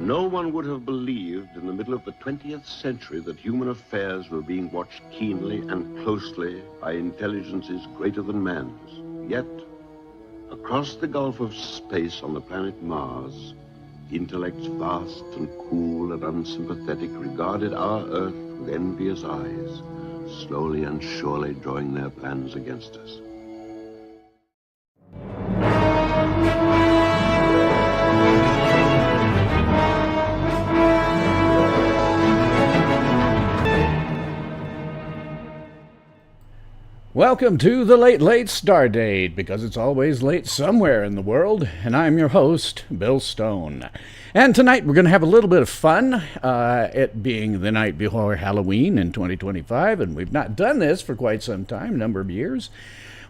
No one would have believed in the middle of the 20th century that human affairs were being watched keenly and closely by intelligences greater than man's. Yet, across the gulf of space on the planet Mars, intellects vast and cool and unsympathetic regarded our Earth with envious eyes, slowly and surely drawing their plans against us. Welcome to the Late Stardate, because it's always late somewhere in the world, and I'm your host, Bill Stone. And tonight we're going to have a little bit of fun, it being the night before Halloween in 2025, and we've not done this for quite some time, a number of years.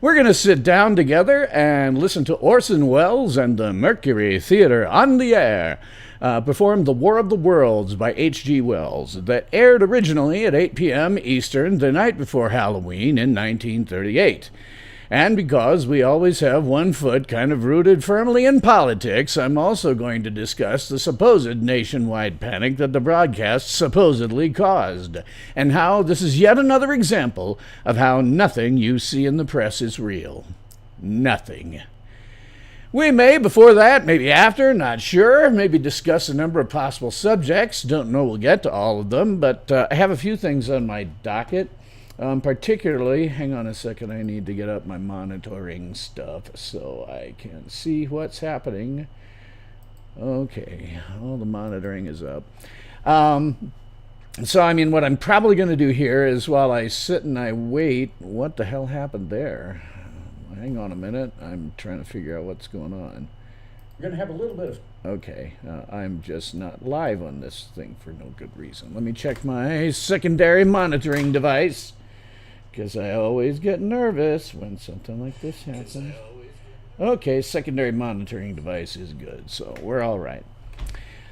We're going to sit down together and listen to Orson Welles and the Mercury Theater on the Air perform The War of the Worlds by H.G. Wells, that aired originally at 8 p.m. Eastern the night before Halloween in 1938. And because we always have one foot kind of rooted firmly in politics, I'm also going to discuss the supposed nationwide panic that the broadcast supposedly caused, and how this is yet another example of how nothing you see in the press is real. Nothing. We may, before that, maybe after, not sure, maybe discuss a number of possible subjects. Don't know we'll get to all of them, but I have a few things on my docket. Particularly, hang on a second, I need to get up my monitoring stuff so I can see what's happening. Okay, all the monitoring is up. So, what I'm probably going to do here is, while I sit and I wait, what the hell happened there? Hang on a minute, I'm trying to figure out what's going on. We're going to have a little bit of... Okay, I'm just not live on this thing for no good reason. Let me check my secondary monitoring device, because I always get nervous when something like this happens. Okay, secondary monitoring device is good, so we're all right.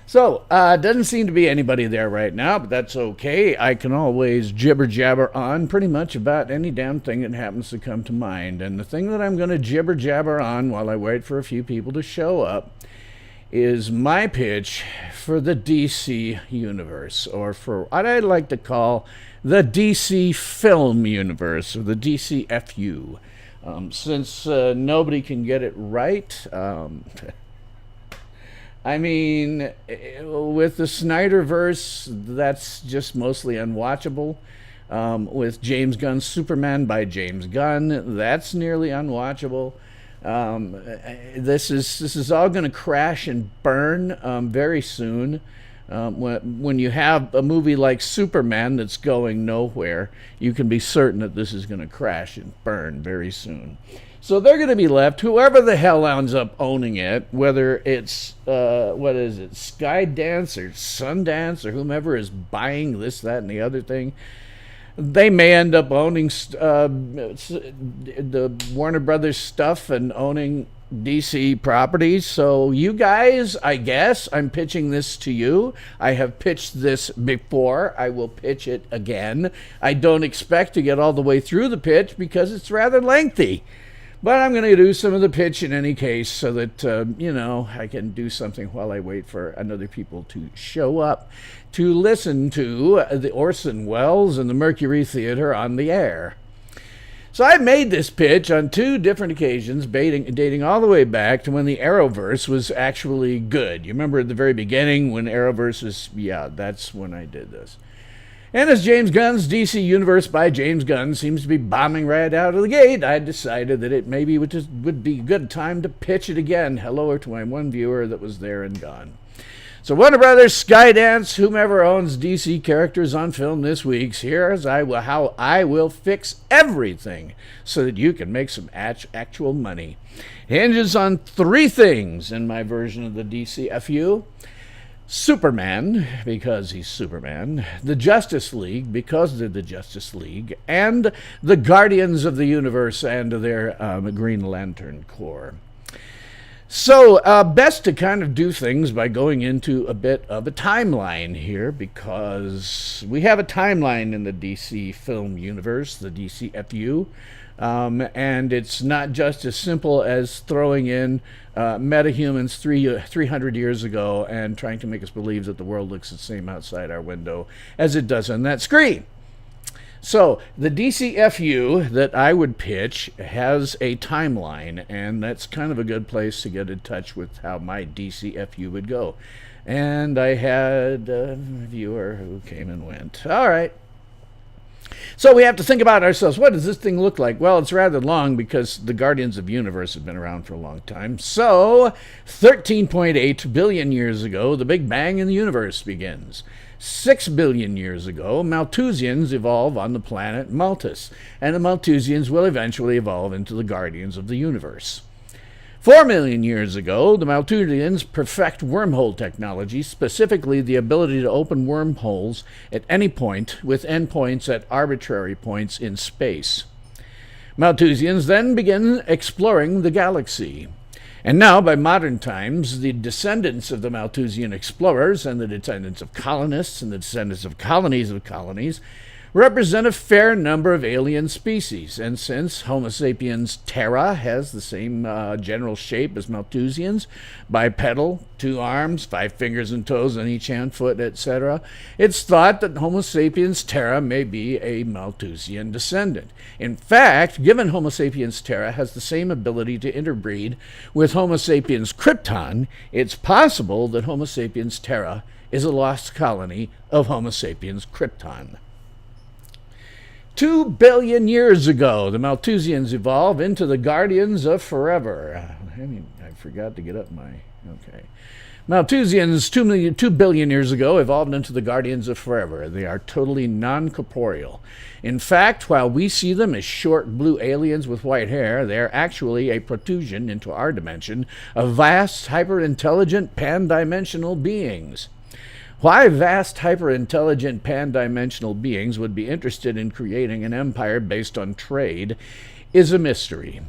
So, doesn't seem to be anybody there right now, but that's okay. I can always jibber-jabber on pretty much about any damn thing that happens to come to mind. And the thing that I'm going to jibber-jabber on while I wait for a few people to show up is my pitch for the DC universe, or for what I like to call the DC film universe, or the DCFU. Since nobody can get it right... with the Snyderverse, that's just mostly unwatchable. With James Gunn's Superman by James Gunn, that's nearly unwatchable. This is all going to crash and burn very soon. When you have a movie like Superman that's going nowhere, you can be certain that this is going to crash and burn very soon. So they're going to be left, whoever the hell ends up owning it, whether it's, Skydance or Sundance or whomever is buying this, that, and the other thing. They may end up owning the Warner Brothers stuff and owning DC properties. So you guys, I guess, I'm pitching this to you. I have pitched this before. I will pitch it again. I don't expect to get all the way through the pitch because it's rather lengthy. But I'm going to do some of the pitch in any case so that, I can do something while I wait for other people to show up to listen to the Orson Welles and the Mercury Theater on the Air. So I've made this pitch on two different occasions, dating all the way back to when the Arrowverse was actually good. You remember at the very beginning when Arrowverse was, that's when I did this. And as James Gunn's DC Universe by James Gunn seems to be bombing right out of the gate, I decided that it maybe would be a good time to pitch it again. Hello to my one viewer that was there and gone. So Warner Brothers, Skydance, whomever owns DC characters on film this week, here's how I will fix everything so that you can make some actual money. Hinges on three things in my version of the DCFU. Superman, because he's Superman, the Justice League, because they're the Justice League, and the Guardians of the Universe and their Green Lantern Corps. So, best to kind of do things by going into a bit of a timeline here, because we have a timeline in the DC film universe, the DCFU. And it's not just as simple as throwing in metahumans 300 years ago and trying to make us believe that the world looks the same outside our window as it does on that screen. So the DCFU that I would pitch has a timeline, and that's kind of a good place to get in touch with how my DCFU would go. And I had a viewer who came and went. All right. So we have to think about ourselves. What does this thing look like? Well, it's rather long because the Guardians of the Universe have been around for a long time. So 13.8 billion years ago, the Big Bang in the universe begins. 6 billion years ago, Malthusians evolve on the planet Malthus, and the Malthusians will eventually evolve into the Guardians of the Universe. 4 million years ago, the Malthusians perfect wormhole technology, specifically the ability to open wormholes at any point with endpoints at arbitrary points in space. Malthusians then begin exploring the galaxy. And now, by modern times, the descendants of the Malthusian explorers and the descendants of colonists and the descendants of colonies represent a fair number of alien species. And since Homo sapiens terra has the same general shape as Malthusians, bipedal, 2 arms, 5 fingers and toes on each hand, foot, etc., it's thought that Homo sapiens terra may be a Malthusian descendant. In fact, given Homo sapiens terra has the same ability to interbreed with Homo sapiens krypton, it's possible that Homo sapiens terra is a lost colony of Homo sapiens krypton. 2 billion years ago, the Malthusians evolve into the Guardians of Forever. I forgot to get up my... Okay. Malthusians 2 billion years ago evolved into the Guardians of Forever. They are totally non-corporeal. In fact, while we see them as short blue aliens with white hair, they are actually a protrusion into our dimension of vast, hyper-intelligent, pan-dimensional beings. Why vast, hyper-intelligent, pan-dimensional beings would be interested in creating an empire based on trade is a mystery.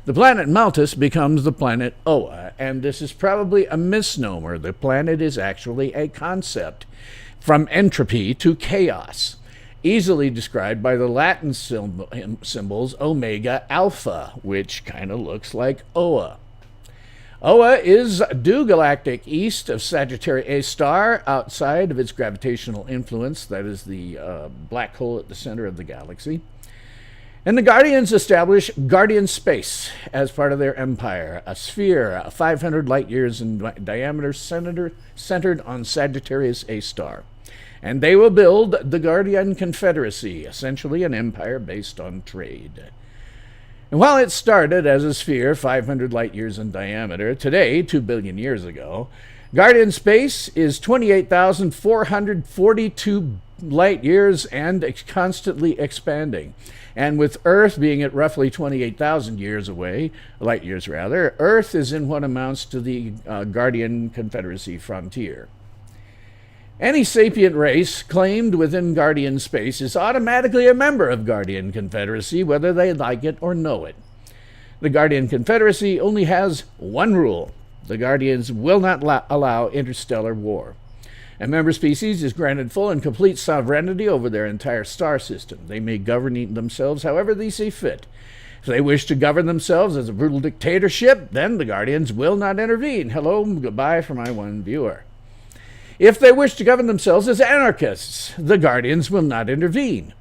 The planet Malthus becomes the planet Oa, and this is probably a misnomer. The planet is actually a concept, from entropy to chaos, easily described by the Latin symbols omega alpha, which kind of looks like Oa. Oa is due galactic east of Sagittarius A star, outside of its gravitational influence, that is the black hole at the center of the galaxy. And the Guardians establish Guardian Space as part of their empire, a sphere 500 light years in diameter centered on Sagittarius A star. And they will build the Guardian Confederacy, essentially an empire based on trade. And while it started as a sphere 500 light years in diameter, today, 2 billion years ago, Guardian Space is 28,442 light years and constantly expanding. And with Earth being at roughly 28,000 years away, light years rather, Earth is in what amounts to the Guardian Confederacy frontier. Any sapient race claimed within Guardian Space is automatically a member of Guardian Confederacy, whether they like it or know it. The Guardian Confederacy only has one rule. The Guardians will not allow interstellar war. A member species is granted full and complete sovereignty over their entire star system. They may govern themselves however they see fit. If they wish to govern themselves as a brutal dictatorship, then the Guardians will not intervene. Hello, goodbye for my one viewer. If they wish to govern themselves as anarchists, the Guardians will not intervene.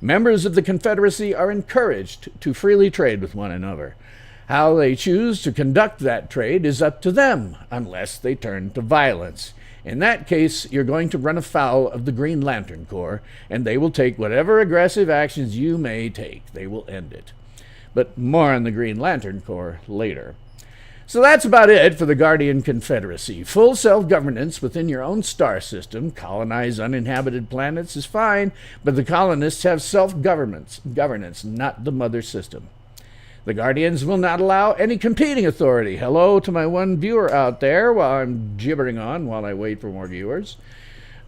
Members of the Confederacy are encouraged to freely trade with one another. How they choose to conduct that trade is up to them, unless they turn to violence. In that case, you're going to run afoul of the Green Lantern Corps, and they will take whatever aggressive actions you may take. They will end it. But more on the Green Lantern Corps later. So that's about it for the Guardian Confederacy. Full self-governance within your own star system, colonize uninhabited planets is fine, but the colonists have self-governance, not the mother system. The Guardians will not allow any competing authority. Hello to my one viewer out there while I'm gibbering on while I wait for more viewers.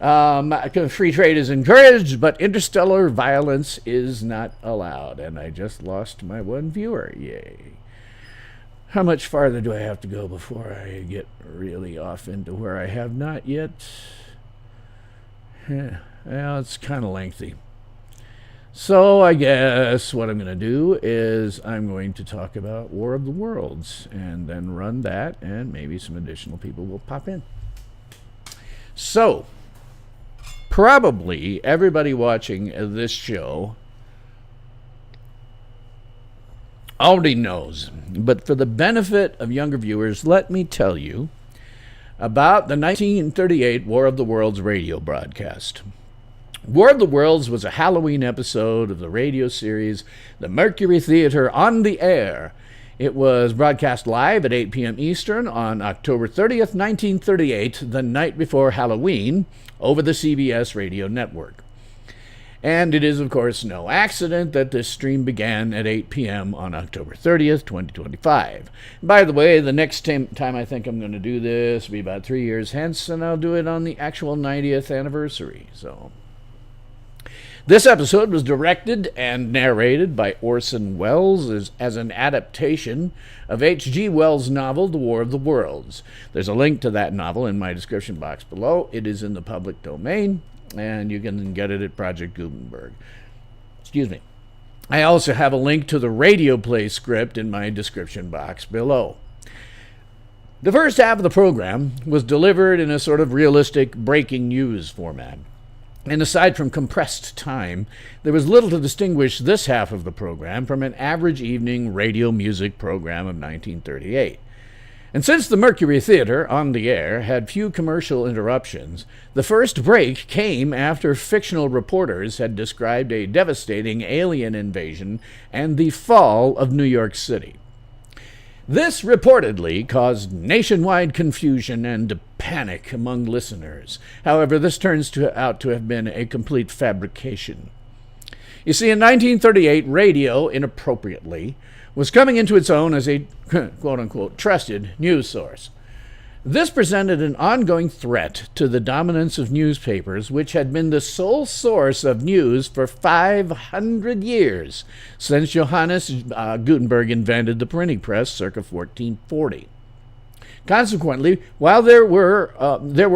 Free trade is encouraged, but interstellar violence is not allowed. And I just lost my one viewer. Yay. How much farther do I have to go before I get really off into where I have not yet? Well, it's kind of lengthy. So I guess what I'm going to do is I'm going to talk about War of the Worlds and then run that, and maybe some additional people will pop in. So, probably everybody watching this show already knows, but for the benefit of younger viewers, let me tell you about the 1938 War of the Worlds radio broadcast. War of the Worlds was a Halloween episode of the radio series The Mercury Theater on the Air. It was broadcast live at 8 p.m. Eastern on October 30th, 1938, the night before Halloween, over the CBS radio network. And it is, of course, no accident that this stream began at 8 p.m. on October 30th, 2025. By the way, the next time I think I'm going to do this will be about 3 years hence, and I'll do it on the actual 90th anniversary. So, this episode was directed and narrated by Orson Welles as an adaptation of H.G. Wells' novel, The War of the Worlds. There's a link to that novel in my description box below. It is in the public domain, and you can get it at Project Gutenberg. Excuse me. I also have a link to the radio play script in my description box below. The first half of the program was delivered in a sort of realistic breaking news format. And aside from compressed time, there was little to distinguish this half of the program from an average evening radio music program of 1938. And since the Mercury Theater on the Air had few commercial interruptions, the first break came after fictional reporters had described a devastating alien invasion and the fall of New York City. This reportedly caused nationwide confusion and panic among listeners. However, this turns out to have been a complete fabrication. You see, in 1938, radio, inappropriately, was coming into its own as a quote-unquote trusted news source. This presented an ongoing threat to the dominance of newspapers, which had been the sole source of news for 500 years, since Johannes Gutenberg invented the printing press circa 1440. Consequently, while there were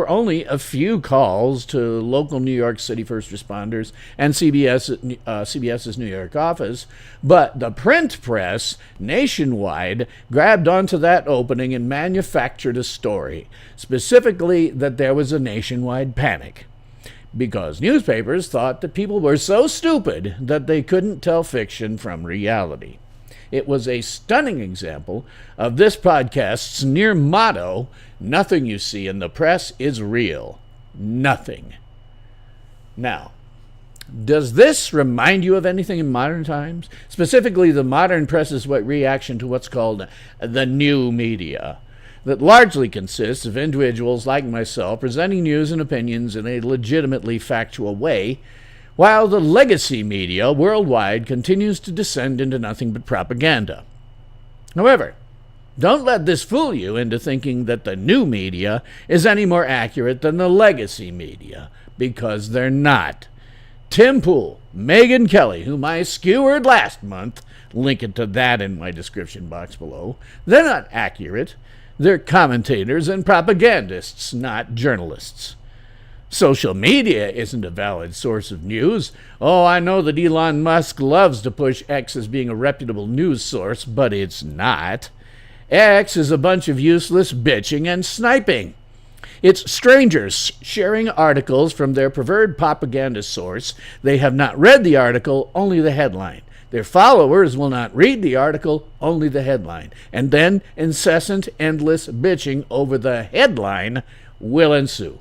only a few calls to local New York City first responders and CBS's New York office, but the print press nationwide grabbed onto that opening and manufactured a story, specifically that there was a nationwide panic, because newspapers thought that people were so stupid that they couldn't tell fiction from reality. It was a stunning example of this podcast's near motto, nothing you see in the press is real. Nothing. Now, does this remind you of anything in modern times? Specifically, the modern press's reaction to what's called the new media, that largely consists of individuals like myself presenting news and opinions in a legitimately factual way, while the legacy media worldwide continues to descend into nothing but propaganda. However, don't let this fool you into thinking that the new media is any more accurate than the legacy media, because they're not. Tim Pool, Megyn Kelly, whom I skewered last month, link to that in my description box below, they're not accurate. They're commentators and propagandists, not journalists. Social media isn't a valid source of news. Oh, I know that Elon Musk loves to push X as being a reputable news source, but it's not. X is a bunch of useless bitching and sniping. It's strangers sharing articles from their preferred propaganda source. They have not read the article, only the headline. Their followers will not read the article, only the headline. And then incessant, endless bitching over the headline will ensue.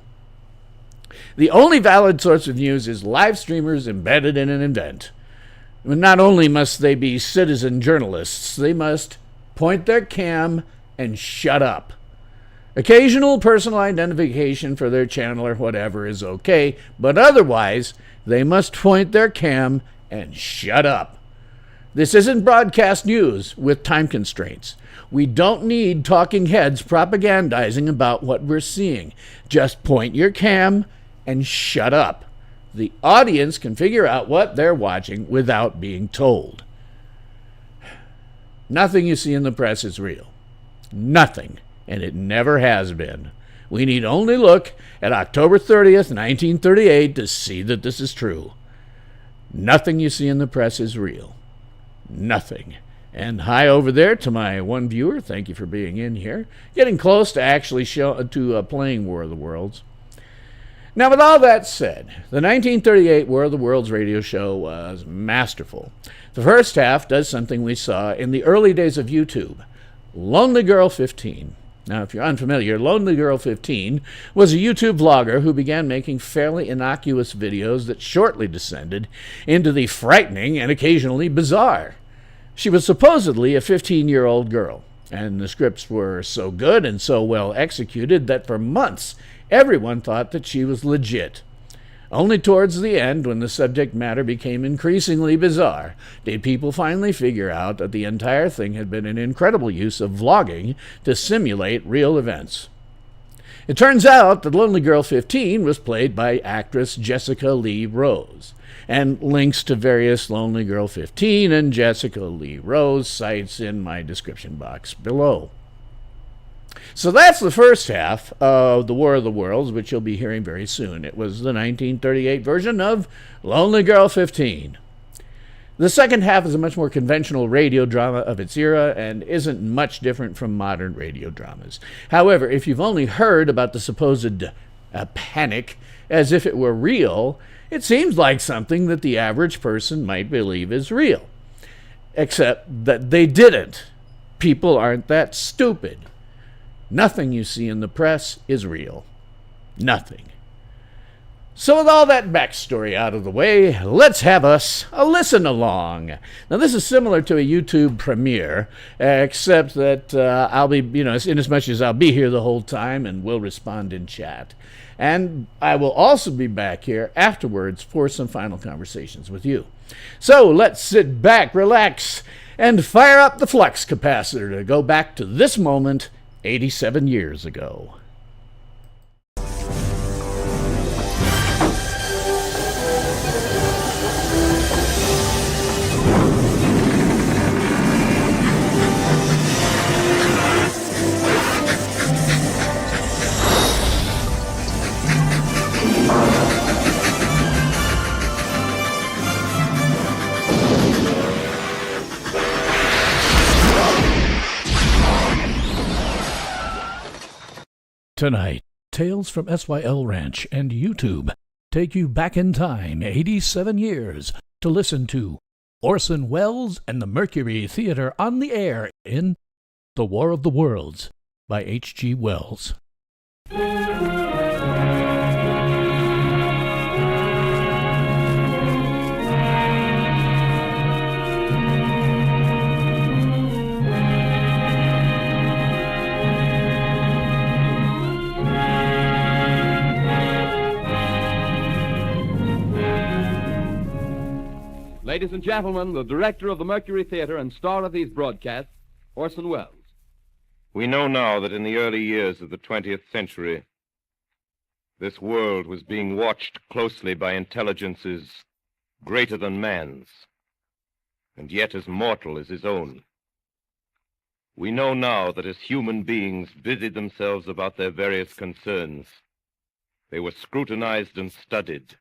The only valid source of news is live streamers embedded in an event. Not only must they be citizen journalists, they must point their cam and shut up. Occasional personal identification for their channel or whatever is okay, but otherwise, they must point their cam and shut up. This isn't broadcast news with time constraints. We don't need talking heads propagandizing about what we're seeing. Just point your cam and shut up. The audience can figure out what they're watching without being told. Nothing you see in the press is real. Nothing. And it never has been. We need only look at October 30th, 1938 to see that this is true. Nothing you see in the press is real. Nothing. And hi over there to my one viewer. Thank you for being in here. Getting close to actually playing War of the Worlds. Now, with all that said, the 1938 War of the Worlds radio show was masterful. The first half does something we saw in the early days of YouTube. Lonely Girl 15. Now, if you're unfamiliar, Lonely Girl 15 was a YouTube vlogger who began making fairly innocuous videos that shortly descended into the frightening and occasionally bizarre. She was supposedly a 15-year-old girl, and the scripts were so good and so well executed that for months everyone thought that she was legit. Only towards the end, when the subject matter became increasingly bizarre, did people finally figure out that the entire thing had been an incredible use of vlogging to simulate real events. It turns out that Lonely Girl 15 was played by actress Jessica Lee Rose, and links to various Lonely Girl 15 and Jessica Lee Rose sites in my description box below. So that's the first half of the War of the Worlds, which you'll be hearing very soon. It was the 1938 version of Lonely Girl 15. The second half is a much more conventional radio drama of its era and isn't much different from modern radio dramas. However, if you've only heard about the supposed panic as if it were real, it seems like something that the average person might believe is real. Except that they didn't. People aren't that stupid. Nothing you see in the press is real. Nothing. So with all that backstory out of the way, let's have us a listen along. Now this is similar to a YouTube premiere, except that I'll be, in as much as I'll be here the whole time and will respond in chat. And I will also be back here afterwards for some final conversations with you. So let's sit back, relax, and fire up the flux capacitor to go back to this moment 87 years ago. Tonight, Tales from SYL Ranch and YouTube take you back in time 87 years to listen to Orson Welles and the Mercury Theater on the air in The War of the Worlds by H.G. Wells. Ladies and gentlemen, the director of the Mercury Theater and star of these broadcasts, Orson Welles. We know now that in the early years of the 20th century, this world was being watched closely by intelligences greater than man's, and yet as mortal as his own. We know now that as human beings busied themselves about their various concerns, they were scrutinized and studied,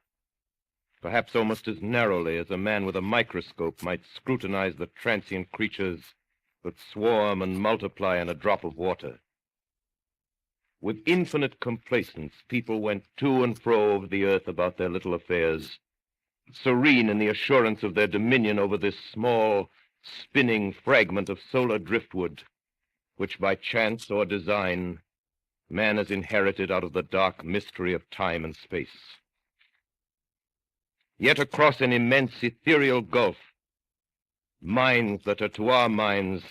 perhaps almost as narrowly as a man with a microscope might scrutinize the transient creatures that swarm and multiply in a drop of water. With infinite complacence, people went to and fro over the earth about their little affairs, serene in the assurance of their dominion over this small, spinning fragment of solar driftwood, which by chance or design, man has inherited out of the dark mystery of time and space. Yet across an immense ethereal gulf, minds that are to our minds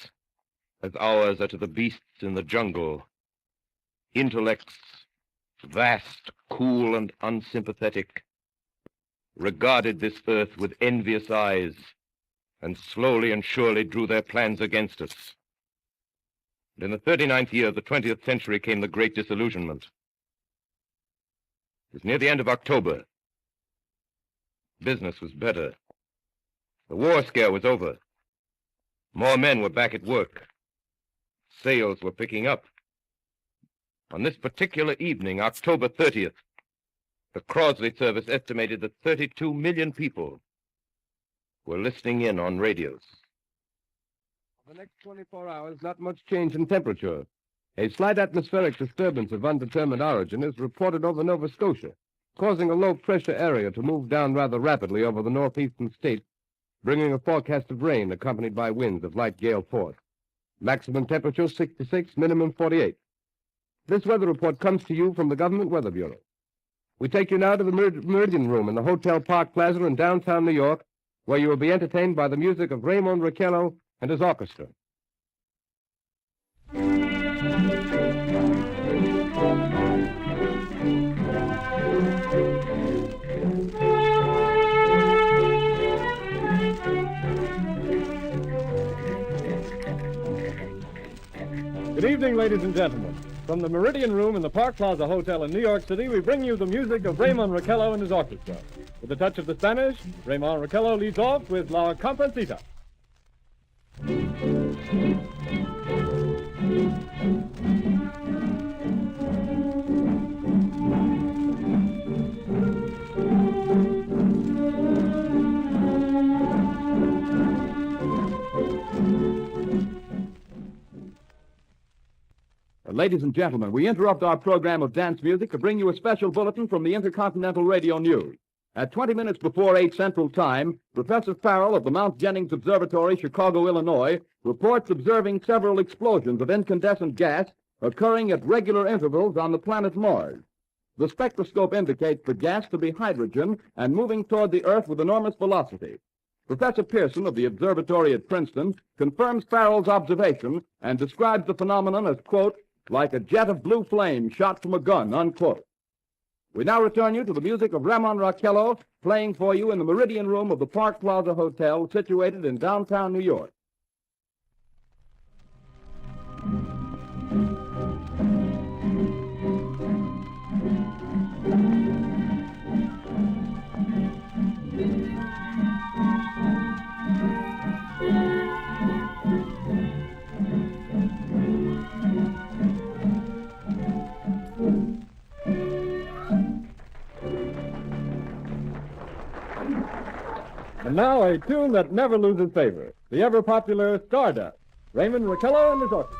as ours are to the beasts in the jungle, intellects vast, cool, and unsympathetic, regarded this earth with envious eyes and slowly and surely drew their plans against us. And in the 39th year of the 20th century came the Great Disillusionment. It was near the end of October. Business was better. The war scare was over. More men were back at work. Sales were picking up. On this particular evening, October 30th, the Crosley service estimated that 32 million people We're listening in on radios. For the next 24 hours, not much change in temperature. A slight atmospheric disturbance of undetermined origin is reported over Nova Scotia, causing a low-pressure area to move down rather rapidly over the northeastern states, bringing a forecast of rain accompanied by winds of light gale force. Maximum temperature 66, minimum 48. This weather report comes to you from the Government Weather Bureau. We take you now to the Meridian Room in the Hotel Park Plaza in downtown New York, where you will be entertained by the music of Raymond Raquello and his orchestra. Good evening, ladies and gentlemen. From the Meridian Room in the Park Plaza Hotel in New York City, we bring you the music of Raymond Raquello and his orchestra. With a touch of the Spanish, Raymond Raquello leads off with La Comparsita. Ladies and gentlemen, we interrupt our program of dance music to bring you a special bulletin from the Intercontinental Radio News. At 20 minutes before 8 Central Time, Professor Farrell of the Mount Jennings Observatory, Chicago, Illinois, reports observing several explosions of incandescent gas occurring at regular intervals on the planet Mars. The spectroscope indicates the gas to be hydrogen and moving toward the Earth with enormous velocity. Professor Pearson of the observatory at Princeton confirms Farrell's observation and describes the phenomenon as, quote, like a jet of blue flame shot from a gun, unquote. We now return you to the music of Raymond Raquello, playing for you in the Meridian Room of the Park Plaza Hotel, situated in downtown New York. And now a tune that never loses favor, the ever-popular Stardate, Raymond Raquello and his orchestra.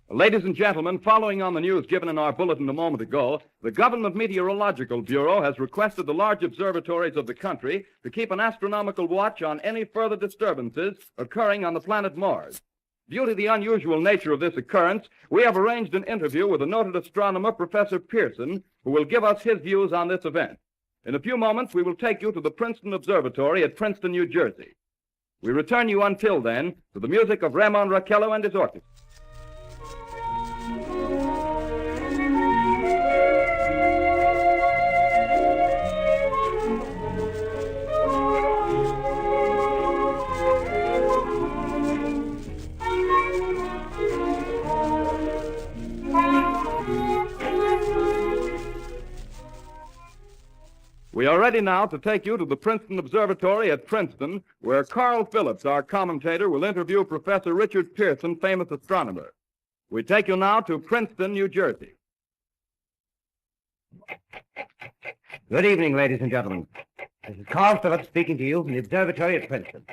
Ladies and gentlemen, following on the news given in our bulletin a moment ago, the Government Meteorological Bureau has requested the large observatories of the country to keep an astronomical watch on any further disturbances occurring on the planet Mars. Due to the unusual nature of this occurrence, we have arranged an interview with the noted astronomer, Professor Pearson, who will give us his views on this event. In a few moments, we will take you to the Princeton Observatory at Princeton, New Jersey. We return you until then to the music of Raymond Raquello and his orchestra. We are ready now to take you to the Princeton Observatory at Princeton, where Carl Phillips, our commentator, will interview Professor Richard Pearson, famous astronomer. We take you now to Princeton, New Jersey. Good evening, ladies and gentlemen. This is Carl Phillips speaking to you from the observatory at Princeton.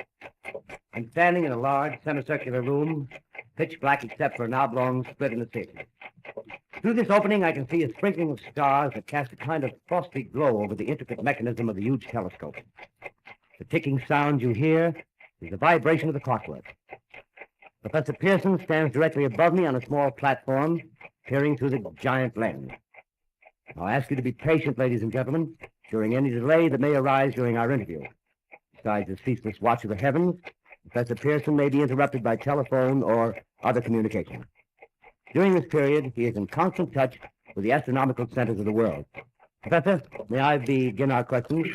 I'm standing in a large semicircular room, pitch black except for an oblong split in the ceiling. Through this opening, I can see a sprinkling of stars that cast a kind of frosty glow over the intricate mechanism of the huge telescope. The ticking sound you hear is the vibration of the clockwork. Professor Pearson stands directly above me on a small platform, peering through the giant lens. I'll ask you to be patient, ladies and gentlemen, during any delay that may arise during our interview. Besides the ceaseless watch of the heavens, Professor Pearson may be interrupted by telephone or other communication. During this period, he is in constant touch with the astronomical centers of the world. Professor, may I begin our questions?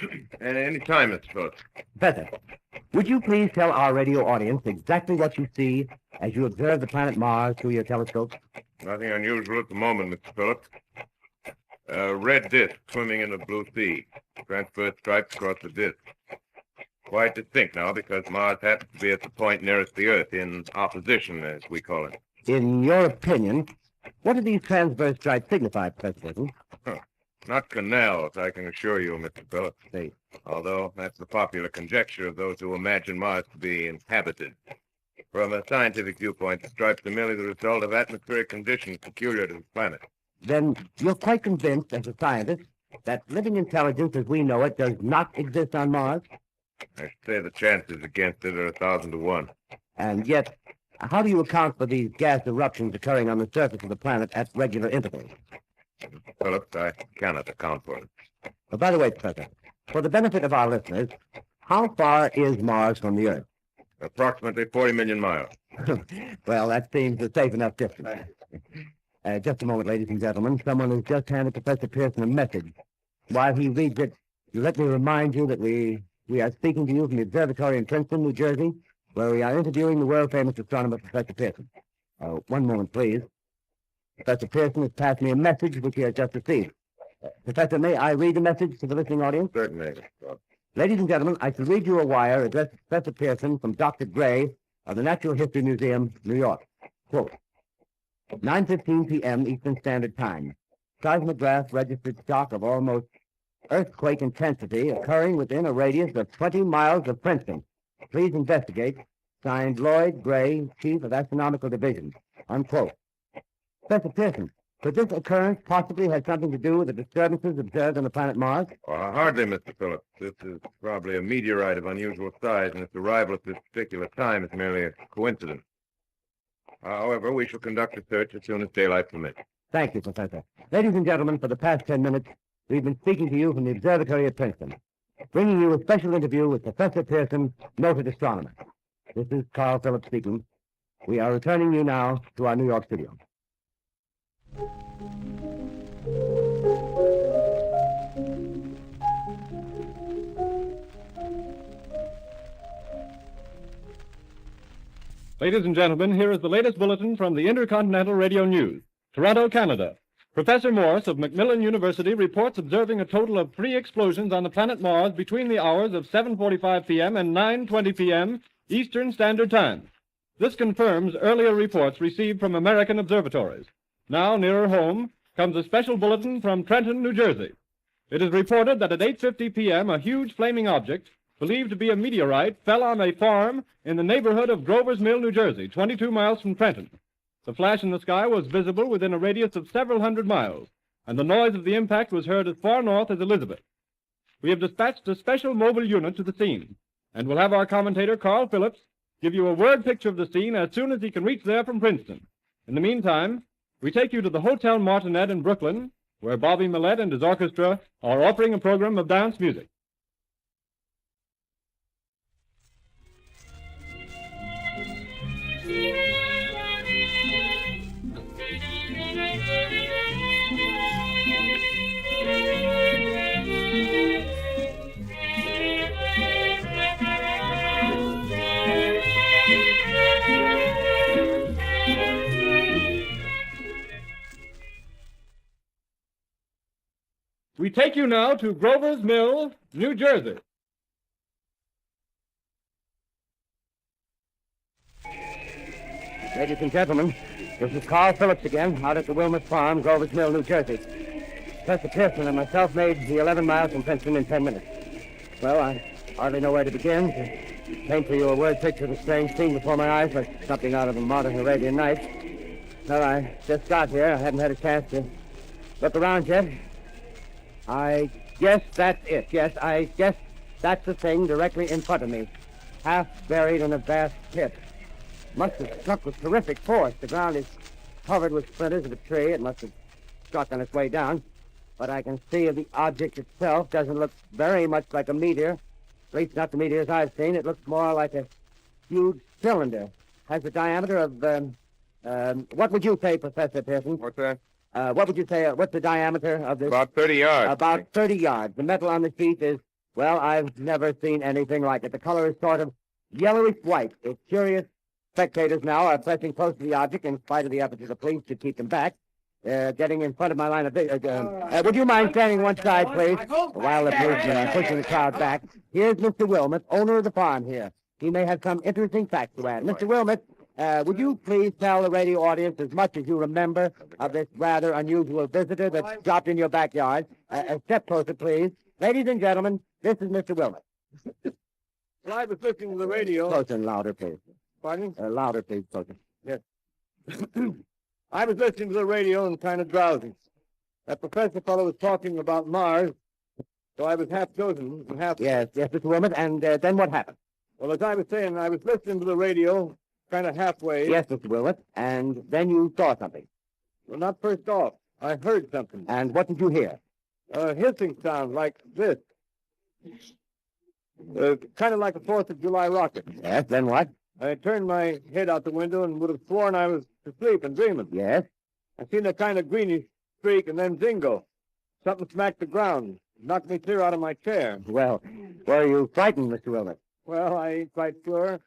Any time, Mr. Phillips. Professor, would you please tell our radio audience exactly what you see as you observe the planet Mars through your telescope? Nothing unusual at the moment, Mr. Phillips. A red disk swimming in the blue sea. Transverse stripes across the disk. Quite distinct now because Mars happens to be at the point nearest the Earth, in opposition, as we call it. In your opinion, what do these transverse stripes signify, Professor Wilson? Not canals, I can assure you, Mr. Phillips. See. Although that's the popular conjecture of those who imagine Mars to be inhabited. From a scientific viewpoint, the stripes are merely the result of atmospheric conditions peculiar to the planet. Then you're quite convinced, as a scientist, that living intelligence as we know it does not exist on Mars? I should say the chances against it are 1,000 to 1. And yet, how do you account for these gas eruptions occurring on the surface of the planet at regular intervals? Phillips, I cannot account for it. But by the way, Professor, for the benefit of our listeners, how far is Mars from the Earth? Approximately 40 million miles. Well, that seems a safe enough distance. Just a moment, ladies and gentlemen. Someone has just handed Professor Pearson a message. While he reads it, let me remind you that we are speaking to you from the observatory in Princeton, New Jersey, where we are interviewing the world-famous astronomer, Professor Pearson. One moment, please. Professor Pearson has passed me a message which he has just received. Professor, may I read the message to the listening audience? Certainly. Ladies and gentlemen, I shall read you a wire addressed to Professor Pearson from Dr. Gray of the Natural History Museum, New York. Quote, 9:15 p.m. Eastern Standard Time. Seismograph registered shock of almost earthquake intensity occurring within a radius of 20 miles of Princeton. Please investigate. Signed, Lloyd Gray, Chief of Astronomical Division. Unquote. Professor Pearson, could this occurrence possibly have something to do with the disturbances observed on the planet Mars? Hardly, Mr. Phillips. This is probably a meteorite of unusual size, and its arrival at this particular time is merely a coincidence. However, we shall conduct a search as soon as daylight permits. Thank you, Professor. Ladies and gentlemen, for the past 10 minutes, we've been speaking to you from the observatory at Princeton, bringing you a special interview with Professor Pearson, noted astronomer. This is Carl Phillips speaking. We are returning you now to our New York studio. Ladies and gentlemen, here is the latest bulletin from the Intercontinental Radio News. Toronto, Canada. Professor Morse of Macmillan University reports observing a total of 3 explosions on the planet Mars between the hours of 7:45 p.m. and 9:20 p.m. Eastern Standard Time. This confirms earlier reports received from American observatories. Now, nearer home, comes a special bulletin from Trenton, New Jersey. It is reported that at 8:50 p.m. a huge flaming object, believed to be a meteorite, fell on a farm in the neighborhood of Grover's Mill, New Jersey, 22 miles from Trenton. The flash in the sky was visible within a radius of several hundred miles, and the noise of the impact was heard as far north as Elizabeth. We have dispatched a special mobile unit to the scene, and will have our commentator, Carl Phillips, give you a word picture of the scene as soon as he can reach there from Princeton. In the meantime, we take you to the Hotel Martinet in Brooklyn, where Bobby Millett and his orchestra are offering a program of dance music. We take you now to Grover's Mill, New Jersey. Ladies and gentlemen, this is Carl Phillips again, out at the Wilmot Farm, Grover's Mill, New Jersey. Professor Pearson and myself made the 11 miles from Princeton in 10 minutes. Well, I hardly know where to begin. To paint for you a word picture of the strange scene before my eyes, like something out of a modern Arabian Nights. Well, I just got here. I hadn't had a chance to look around yet. I guess that's it. Yes, I guess that's the thing directly in front of me, half buried in a vast pit. Must have struck with terrific force. The ground is covered with splinters of a tree. It must have struck on its way down. But I can see the object itself doesn't look very much like a meteor. At least not the meteors I've seen. It looks more like a huge cylinder. Has a diameter of, what would you say, Professor Pearson? What's that? What would you say, what's the diameter of this? About 30 yards. About 30 yards. The metal on the sheath is, well, I've never seen anything like it. The color is sort of yellowish white. It's curious. Spectators now are pressing close to the object in spite of the efforts of the police to keep them back. getting in front of my line of vision. Would you mind standing one side, please, while the policeman is pushing the crowd back? Here's Mr. Wilmot, owner of the farm here. He may have some interesting facts to add. Mr. Wilmot, would you please tell the radio audience as much as you remember of this rather unusual visitor that dropped in your backyard? A step closer, please. Ladies and gentlemen, this is Mr. Wilmot. Well, I was listening to the radio. Closer and louder, please. Pardon? Louder, please, closer. Yes. I was listening to the radio and kind of drowsy. That professor fellow was talking about Mars, so I was half dozing and half... Yes, Mr. Wilmot, and then what happened? Well, as I was saying, I was listening to the radio, kind of halfway. Yes, Mr. Wilmot, and then you saw something. Well, not first off. I heard something. And what did you hear? A hissing sound like this. Kind of like a 4th of July rocket. Yes, then what? I turned my head out the window and would have sworn I was asleep and dreaming. Yes? I seen a kind of greenish streak and then zingo. Something smacked the ground, knocked me clear out of my chair. Well, were you frightened, Mr. Wilmot? Well, I ain't quite sure.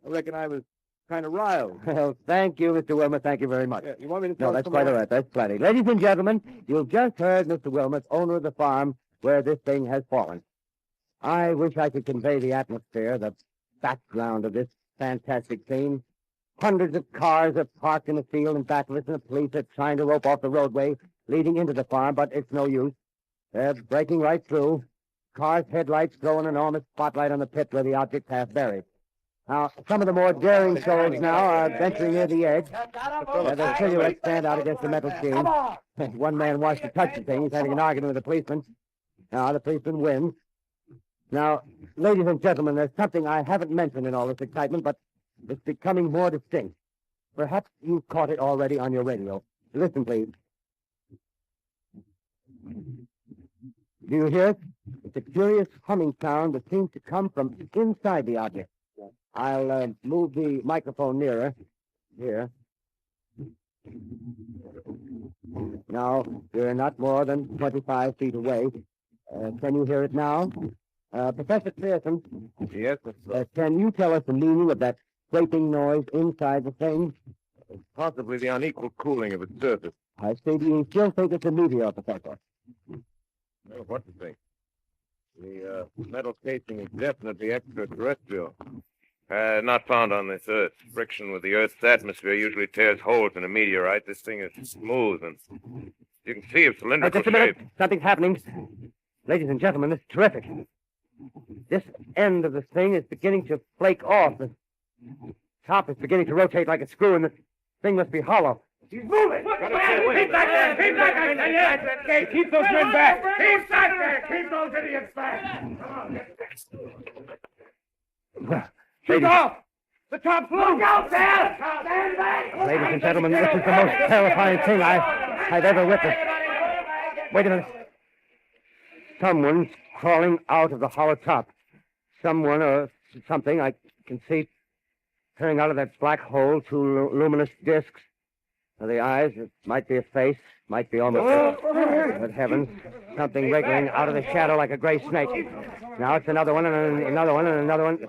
I reckon I was kind of riled. Well, thank you, Mr. Wilmot. Thank you very much. Yeah, you want me to No, tell that's some quite more? all right. That's plenty. Ladies and gentlemen, you've just heard Mr. Wilmot, owner of the farm where this thing has fallen. I wish I could convey the atmosphere, the background of this fantastic scene. Hundreds of cars are parked in the field in back of us, and the police are trying to rope off the roadway leading into the farm, but it's no use. They're breaking right through. Cars' headlights throw an enormous spotlight on the pit where the object's half buried. Now, some of the more daring souls now are venturing near the edge. Their silhouettes stand out against the metal sheen. One man wants to touch the thing. He's having an argument with the policeman. Now, the policeman wins. Now, ladies and gentlemen, there's something I haven't mentioned in all this excitement, but it's becoming more distinct. Perhaps you've caught it already on your radio. Listen, please. Do you hear it? It's a curious humming sound that seems to come from inside the object. I'll move the microphone nearer. Here. Now, you're not more than 25 feet away. Can you hear it now? Professor Pearson. Yes, Can you tell us the meaning of that scraping noise inside the thing? possibly the unequal cooling of its surface. I say, do you still think it's a meteor, Professor? Well, what to think? The metal casing is definitely extraterrestrial. Not found on this Earth. Friction with the Earth's atmosphere usually tears holes in a meteorite. This thing is smooth, and you can see it's cylindrical Just a minute. shape. Something's happening. Ladies and gentlemen, this is terrific. This end of the thing is beginning to flake off. The top is beginning to rotate like a screw, and the thing must be hollow. He's moving! Keep back there! Keep back there! Keep those men back! Keep back there! Keep those idiots back! Come on! Shoot off! The top flew! Look out there! Stand back! Ladies and gentlemen, this is the most terrifying thing I've ever witnessed. Wait a minute. Someone's crawling out of the hollow top. Someone or something, I can see, peering out of that black hole, two luminous discs. Now, the eyes, it might be a face, might be almost... Good heavens, something wriggling out of the shadow like a gray snake. Now it's another one, and another one, and another one.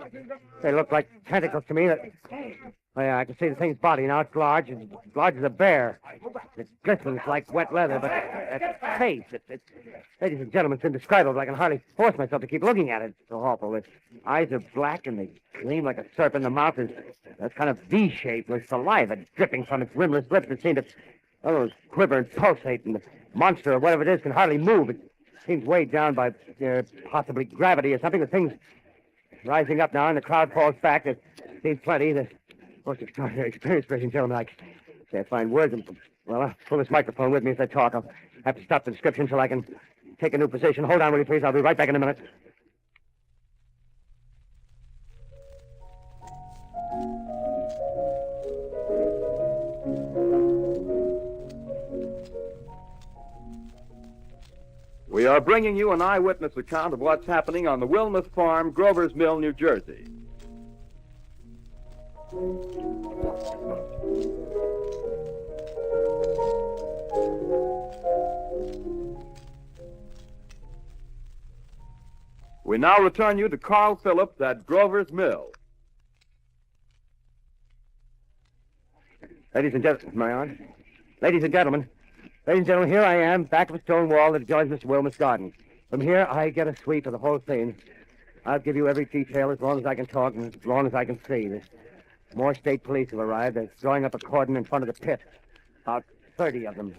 They look like tentacles to me. Oh, yeah, I can see the thing's body. Now it's large as a bear. It glistens like wet leather, but that face, ladies and gentlemen, it's indescribable. I can hardly force myself to keep looking at it. It's so awful. Its eyes are black, and they gleam like a serpent. The mouth is kind of V-shaped with saliva dripping from its rimless lips that seem to quiver and pulsate, and the monster, or whatever it is, can hardly move. It seems weighed down by possibly gravity or something. The thing's rising up now, and the crowd falls back. There seems plenty. The most extraordinary experience, ladies and gentlemen. I can't find words. Well, I'll pull this microphone with me as I talk. I'll have to stop the description till I can take a new position. Hold on, will you, please? I'll be right back in a minute. We are bringing you an eyewitness account of what's happening on the Wilmuth Farm, Grover's Mill, New Jersey. We now return you to Carl Phillips at Grover's Mill. Ladies and gentlemen, am I on? Ladies and gentlemen, Ladies and gentlemen, here I am, back of a stone wall that adjoins Mr. Wilmer's garden. From here, I get a sweep of the whole scene. I'll give you every detail as long as I can talk and as long as I can see. There's more state police have arrived. They're drawing up a cordon in front of the pit. About 30 of them.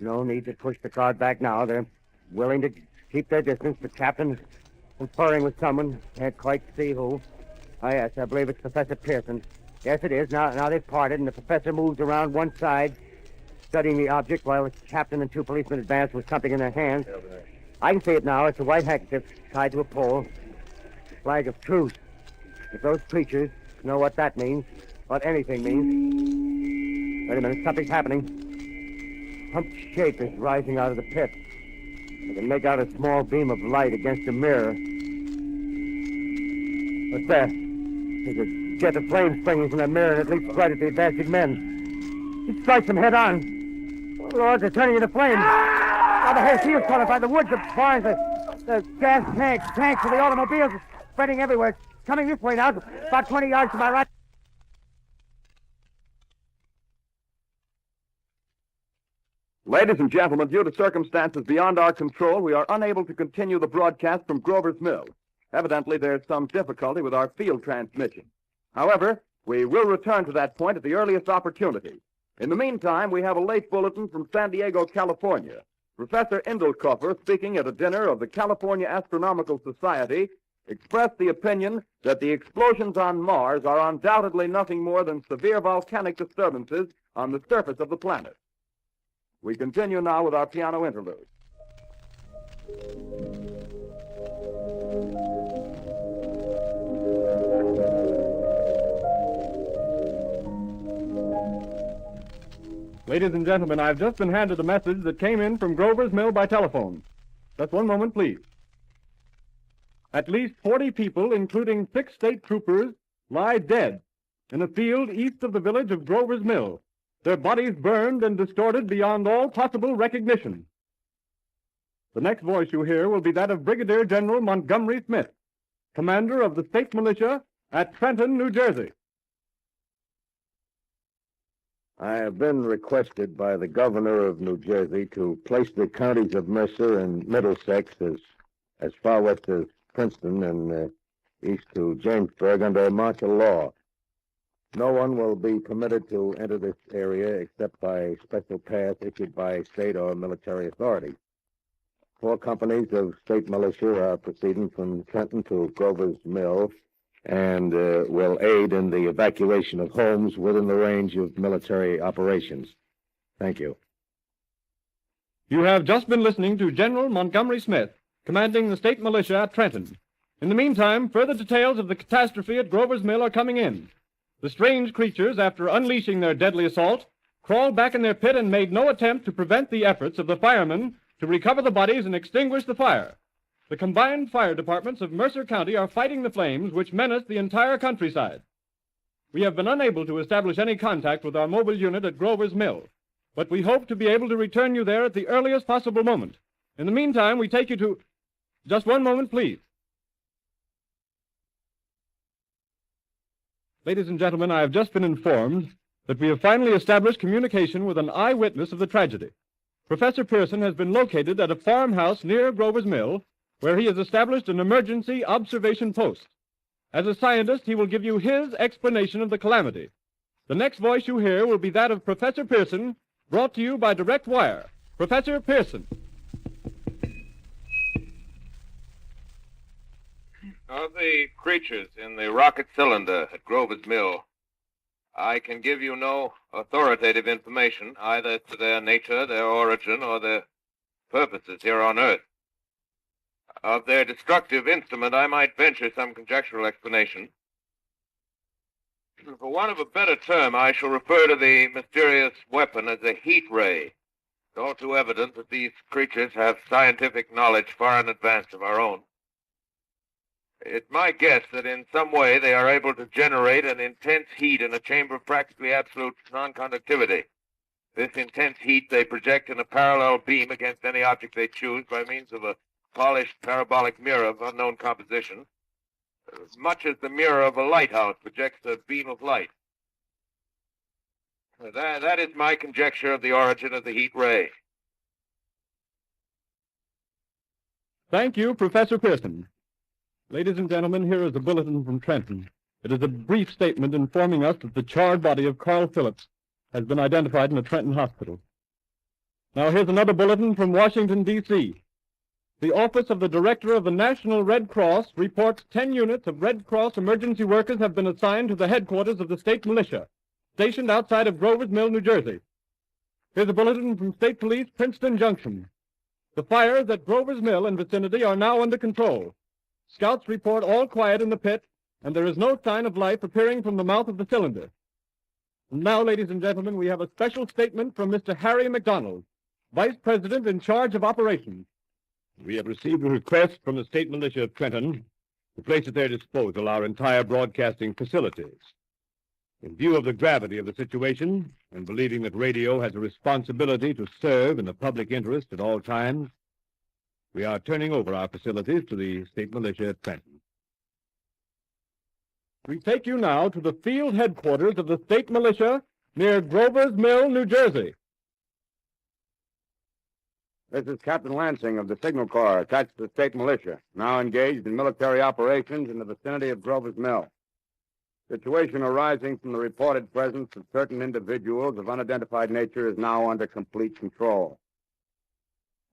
No need to push the crowd back now. They're willing to keep their distance. The captain is conferring with someone. Can't quite see who. Oh, yes, I believe it's Professor Pearson. Yes, it is. Now they've parted, and the professor moves around one side, studying the object while the captain and two policemen advance with something in their hands. I can see it now. It's a white handkerchief tied to a pole. Flag of truce. If those creatures know what that means, what anything means. Wait a minute, something's happening. Humped shape is rising out of the pit. I can make out a small beam of light against a mirror. What's that? There's a jet of flame springing from that mirror and it leaps right at the advancing men. It strikes them head on. Oh, Lord, they're turning into flames. Oh, the whole field's caught by the woods, the barns, the gas tanks for the automobiles are spreading everywhere. It's coming this way now, about 20 yards to my right. Ladies and gentlemen, due to circumstances beyond our control, we are unable to continue the broadcast from Grover's Mill. Evidently, there's some difficulty with our field transmission. However, we will return to that point at the earliest opportunity. In the meantime, we have a late bulletin from San Diego, California. Professor Indelkoffer, speaking at a dinner of the California Astronomical Society, expressed the opinion that the explosions on Mars are undoubtedly nothing more than severe volcanic disturbances on the surface of the planet. We continue now with our piano interlude. Ladies and gentlemen, I've just been handed a message that came in from Grover's Mill by telephone. Just one moment, please. At least 40 people, including 6 state troopers, lie dead in a field east of the village of Grover's Mill, their bodies burned and distorted beyond all possible recognition. The next voice you hear will be that of Brigadier General Montgomery Smith, commander of the state militia at Trenton, New Jersey. I have been requested by the governor of New Jersey to place the counties of Mercer and Middlesex as far west as Princeton and east to Jamesburg under martial law. No one will be permitted to enter this area except by special pass issued by state or military authority. 4 companies of state militia are proceeding from Trenton to Grover's Mill and will aid in the evacuation of homes within the range of military operations. Thank you. You have just been listening to General Montgomery Smith, commanding the state militia at Trenton. In the meantime, further details of the catastrophe at Grover's Mill are coming in. The strange creatures, after unleashing their deadly assault, crawled back in their pit and made no attempt to prevent the efforts of the firemen to recover the bodies and extinguish the fire. The combined fire departments of Mercer County are fighting the flames which menace the entire countryside. We have been unable to establish any contact with our mobile unit at Grover's Mill, but we hope to be able to return you there at the earliest possible moment. In the meantime, we take you to... Just one moment, please. Ladies and gentlemen, I have just been informed that we have finally established communication with an eyewitness of the tragedy. Professor Pearson has been located at a farmhouse near Grover's Mill, where he has established an emergency observation post. As a scientist, he will give you his explanation of the calamity. The next voice you hear will be that of Professor Pearson, brought to you by direct wire. Professor Pearson. Of the creatures in the rocket cylinder at Grover's Mill, I can give you no authoritative information, either as to their nature, their origin, or their purposes here on Earth. Of their destructive instrument, I might venture some conjectural explanation. For want of a better term, I shall refer to the mysterious weapon as a heat ray. It's all too evident that these creatures have scientific knowledge far in advance of our own. It's my guess that in some way they are able to generate an intense heat in a chamber of practically absolute non-conductivity. This intense heat they project in a parallel beam against any object they choose by means of a polished parabolic mirror of unknown composition, much as the mirror of a lighthouse projects a beam of light. That is my conjecture of the origin of the heat ray. Thank you, Professor Pearson. Ladies and gentlemen, here is a bulletin from Trenton. It is a brief statement informing us that the charred body of Carl Phillips has been identified in a Trenton hospital. Now here's another bulletin from Washington, D.C. The Office of the Director of the National Red Cross reports 10 units of Red Cross emergency workers have been assigned to the headquarters of the state militia, stationed outside of Grover's Mill, New Jersey. Here's a bulletin from State Police, Princeton Junction. The fires at Grover's Mill and vicinity are now under control. Scouts report all quiet in the pit, and there is no sign of life appearing from the mouth of the cylinder. And now, ladies and gentlemen, we have a special statement from Mr. Harry McDonald, Vice President in charge of operations. We have received a request from the state militia of Trenton to place at their disposal our entire broadcasting facilities. In view of the gravity of the situation, and believing that radio has a responsibility to serve in the public interest at all times, we are turning over our facilities to the state militia at Trenton. We take you now to the field headquarters of the state militia near Grover's Mill, New Jersey. This is Captain Lansing of the Signal Corps, attached to the state militia, now engaged in military operations in the vicinity of Grover's Mill. Situation arising from the reported presence of certain individuals of unidentified nature is now under complete control.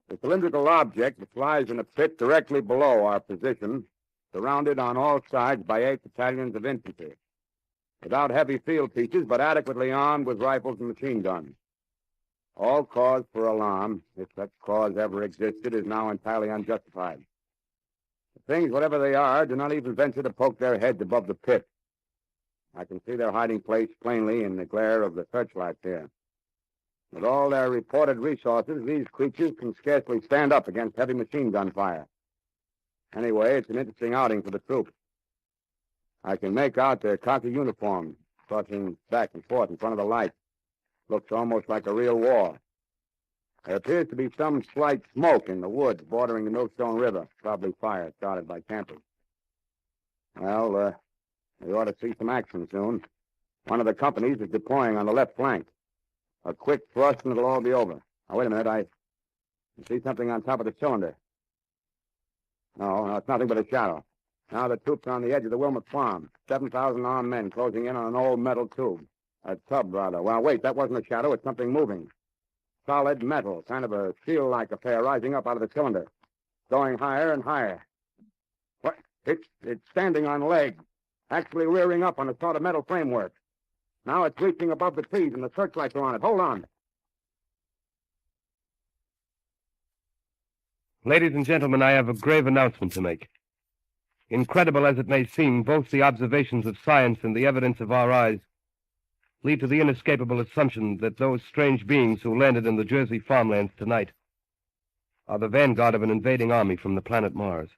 The cylindrical object which lies in a pit directly below our position, surrounded on all sides by 8 battalions of infantry, without heavy field pieces, but adequately armed with rifles and machine guns. All cause for alarm, if such cause ever existed, is now entirely unjustified. The things, whatever they are, do not even venture to poke their heads above the pit. I can see their hiding place plainly in the glare of the searchlights here. With all their reported resources, these creatures can scarcely stand up against heavy machine gun fire. Anyway, it's an interesting outing for the troops. I can make out their khaki uniforms, tossing back and forth in front of the light. Looks almost like a real war. There appears to be some slight smoke in the woods bordering the Millstone River, probably fire started by campers. Well, we ought to see some action soon. One of the companies is deploying on the left flank. A quick thrust and it'll all be over. Now, wait a minute. I see something on top of the cylinder. No, it's nothing but a shadow. Now the troops are on the edge of the Wilmot Farm. 7,000 armed men closing in on an old metal tube. A tub, rather. Well, wait, that wasn't a shadow. It's something moving. Solid metal, kind of a shield-like affair rising up out of the cylinder. Going higher and higher. What? It's standing on legs. Actually rearing up on a sort of metal framework. Now it's reaching above the trees and the searchlights are on it. Hold on. Ladies and gentlemen, I have a grave announcement to make. Incredible as it may seem, both the observations of science and the evidence of our eyes lead to the inescapable assumption that those strange beings who landed in the Jersey farmlands tonight are the vanguard of an invading army from the planet Mars.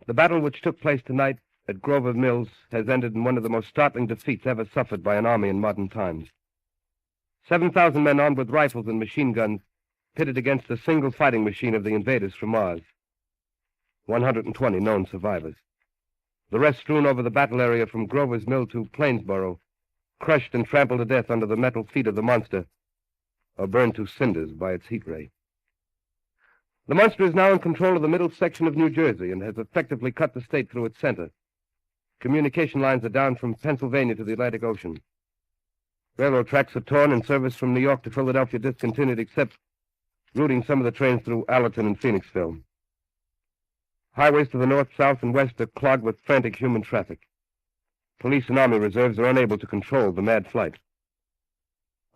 The battle which took place tonight at Grover Mills has ended in one of the most startling defeats ever suffered by an army in modern times. 7,000 men armed with rifles and machine guns pitted against the single fighting machine of the invaders from Mars. 120 known survivors. The rest strewn over the battle area from Grover's Mill to Plainsboro, crushed and trampled to death under the metal feet of the monster, or burned to cinders by its heat ray. The monster is now in control of the middle section of New Jersey and has effectively cut the state through its center. Communication lines are down from Pennsylvania to the Atlantic Ocean. Railroad tracks are torn and service from New York to Philadelphia discontinued, except routing some of the trains through Allerton and Phoenixville. Highways to the north, south, and west are clogged with frantic human traffic. Police and army reserves are unable to control the mad flight.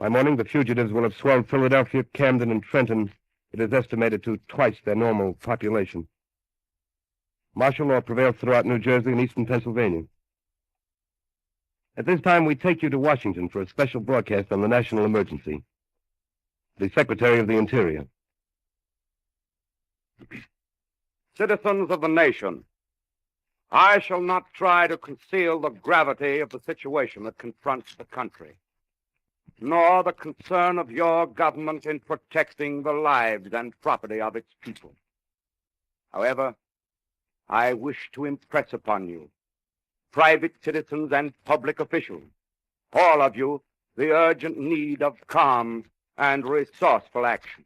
By morning, the fugitives will have swelled Philadelphia, Camden, and Trenton. It is estimated to twice their normal population. Martial law prevails throughout New Jersey and eastern Pennsylvania. At this time, we take you to Washington for a special broadcast on the national emergency. The Secretary of the Interior. Citizens of the nation, I shall not try to conceal the gravity of the situation that confronts the country, nor the concern of your government in protecting the lives and property of its people. However, I wish to impress upon you, private citizens and public officials, all of you, the urgent need of calm and resourceful action.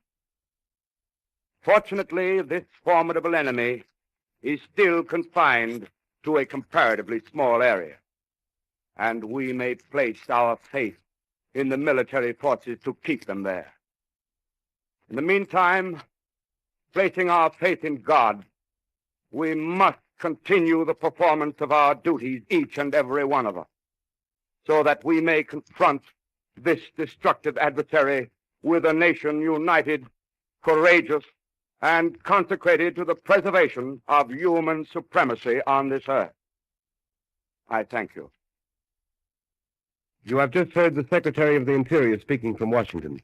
Fortunately, this formidable enemy is still confined to a comparatively small area, and we may place our faith in the military forces to keep them there. In the meantime, placing our faith in God, we must continue the performance of our duties, each and every one of us, so that we may confront this destructive adversary with a nation united, courageous, and consecrated to the preservation of human supremacy on this earth. I thank you. You have just heard the Secretary of the Interior speaking from Washington.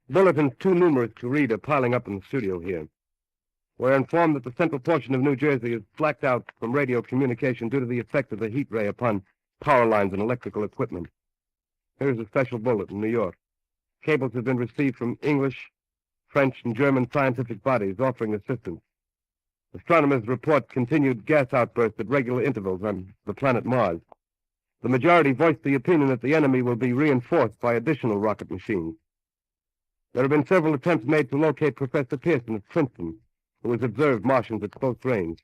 Bulletins too numerous to read are piling up in the studio here. We're informed that the central portion of New Jersey is blacked out from radio communication due to the effect of the heat ray upon power lines and electrical equipment. Here's a special bulletin in New York. Cables have been received from English, French, and German scientific bodies offering assistance. Astronomers report continued gas outbursts at regular intervals on the planet Mars. The majority voiced the opinion that the enemy will be reinforced by additional rocket machines. There have been several attempts made to locate Professor Pearson of Princeton, who has observed Martians at close range.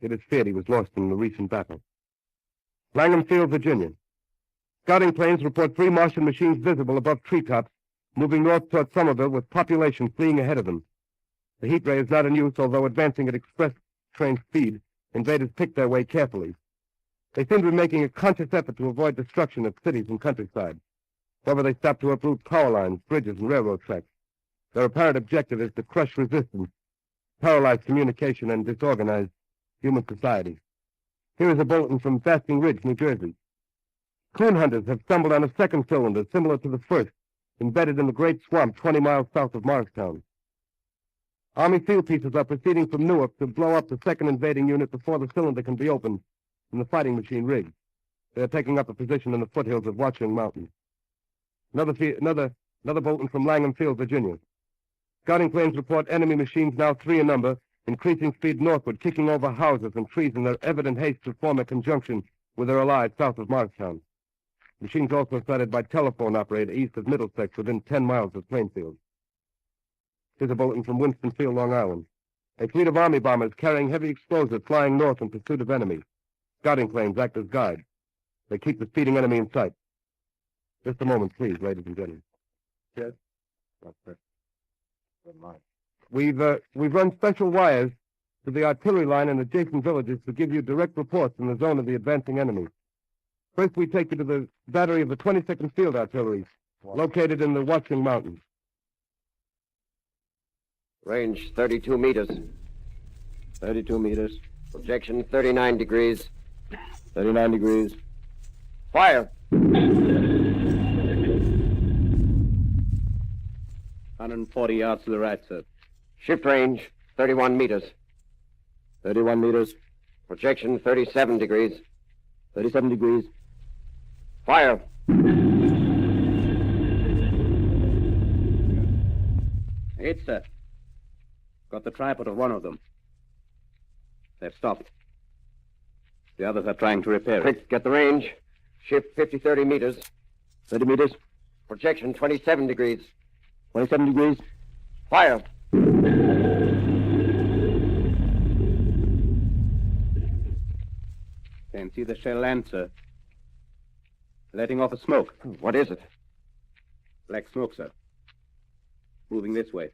It is feared he was lost in the recent battle. Langham Field, Virginia. Scouting planes report 3 Martian machines visible above treetops, moving north toward Somerville with population fleeing ahead of them. The heat ray is not in use, although advancing at express train speed, invaders pick their way carefully. They seem to be making a conscious effort to avoid destruction of cities and countryside. However, they stop to uproot power lines, bridges, and railroad tracks. Their apparent objective is to crush resistance, paralyze communication, and disorganize human society. Here is a bulletin from Basking Ridge, New Jersey. Coon hunters have stumbled on a second cylinder similar to the first, embedded in the great swamp 20 miles south of Morristown. Army field pieces are proceeding from Newark to blow up the second invading unit before the cylinder can be opened and the fighting machine rigged. They are taking up a position in the foothills of Watchung Mountain. Another bulletin from Langham Field, Virginia. Scouting planes report enemy machines, now 3 in number, increasing speed northward, kicking over houses and trees in their evident haste to form a conjunction with their allies south of Morristown. Machines also sighted by telephone operator east of Middlesex, within 10 miles of Plainfield. Here's a bulletin from Winston-Field, Long Island. A fleet of Army bombers carrying heavy explosives flying north in pursuit of enemy. Scouting planes act as guides. They keep the speeding enemy in sight. Just a moment, please, ladies and gentlemen. Yes? We've run special wires to the artillery line in adjacent villages to give you direct reports in the zone of the advancing enemy. First, we take you to the battery of the 22nd Field Artillery, located in the Watchung Mountains. Range 32 meters. 32 meters. Projection 39 degrees. 39 degrees. Fire! 140 yards to the right, sir. Shift range 31 meters. 31 meters. Projection 37 degrees. 37 degrees. Fire! Hit, sir. Got the tripod of one of them. They've stopped. The others are trying to repair it. Quick, get the range. Shift 30 meters. 30 meters. Projection 27 degrees. 27 degrees. Fire! Can't see the shell land, sir. Letting off a smoke. What is it? Black smoke, sir. Moving this way.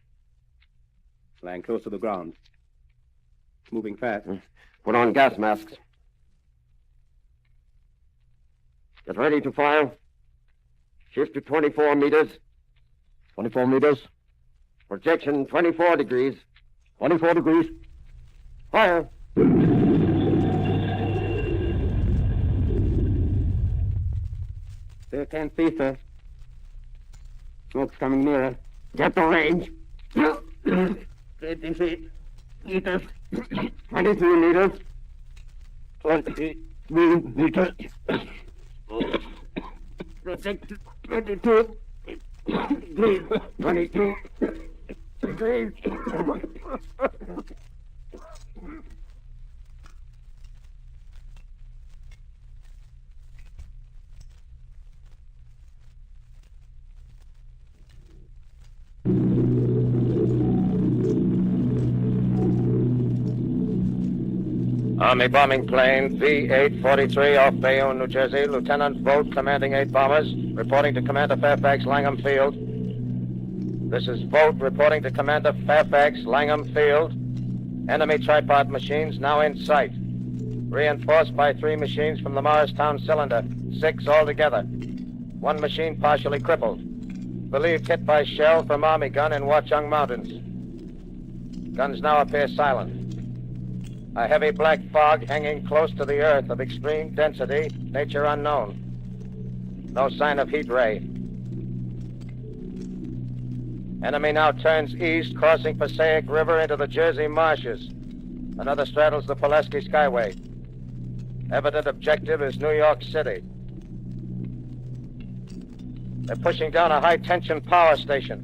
Lying close to the ground. Moving fast. Put on gas masks. Get ready to fire. Shift to 24 meters. 24 meters. Projection 24 degrees. 24 degrees. Fire! Still can't see, sir. Smoke's coming nearer. Get the range. 50 feet. Meters. 23 meters. 20 meters. Protect 22. Please. 22. Please. Army bombing plane V-843 off Bayonne, New Jersey. Lieutenant Vogt, commanding 8 bombers, reporting to Commander Fairfax, Langham Field. This is Vogt reporting to Commander Fairfax, Langham Field. Enemy tripod machines now in sight. Reinforced by 3 machines from the Morristown cylinder. 6 altogether. 1 machine partially crippled. Believed hit by shell from Army gun in Watchung Mountains. Guns now appear silent. A heavy black fog hanging close to the earth of extreme density, nature unknown. No sign of heat ray. Enemy now turns east, crossing Passaic River into the Jersey marshes. Another straddles the Pulaski Skyway. Evident objective is New York City. They're pushing down a high-tension power station.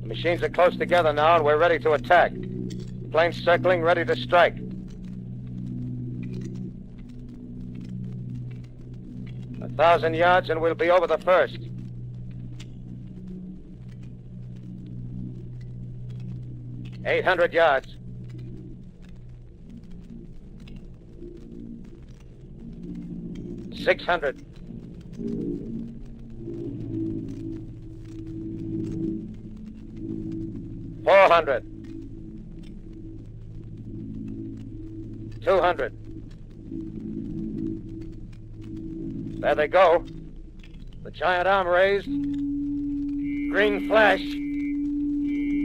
The machines are close together now, and we're ready to attack. Planes circling, ready to strike. A 1,000 yards, and we'll be over the first. $800 yards. $600. $400. $200. There they go. The giant arm raised. Green flash.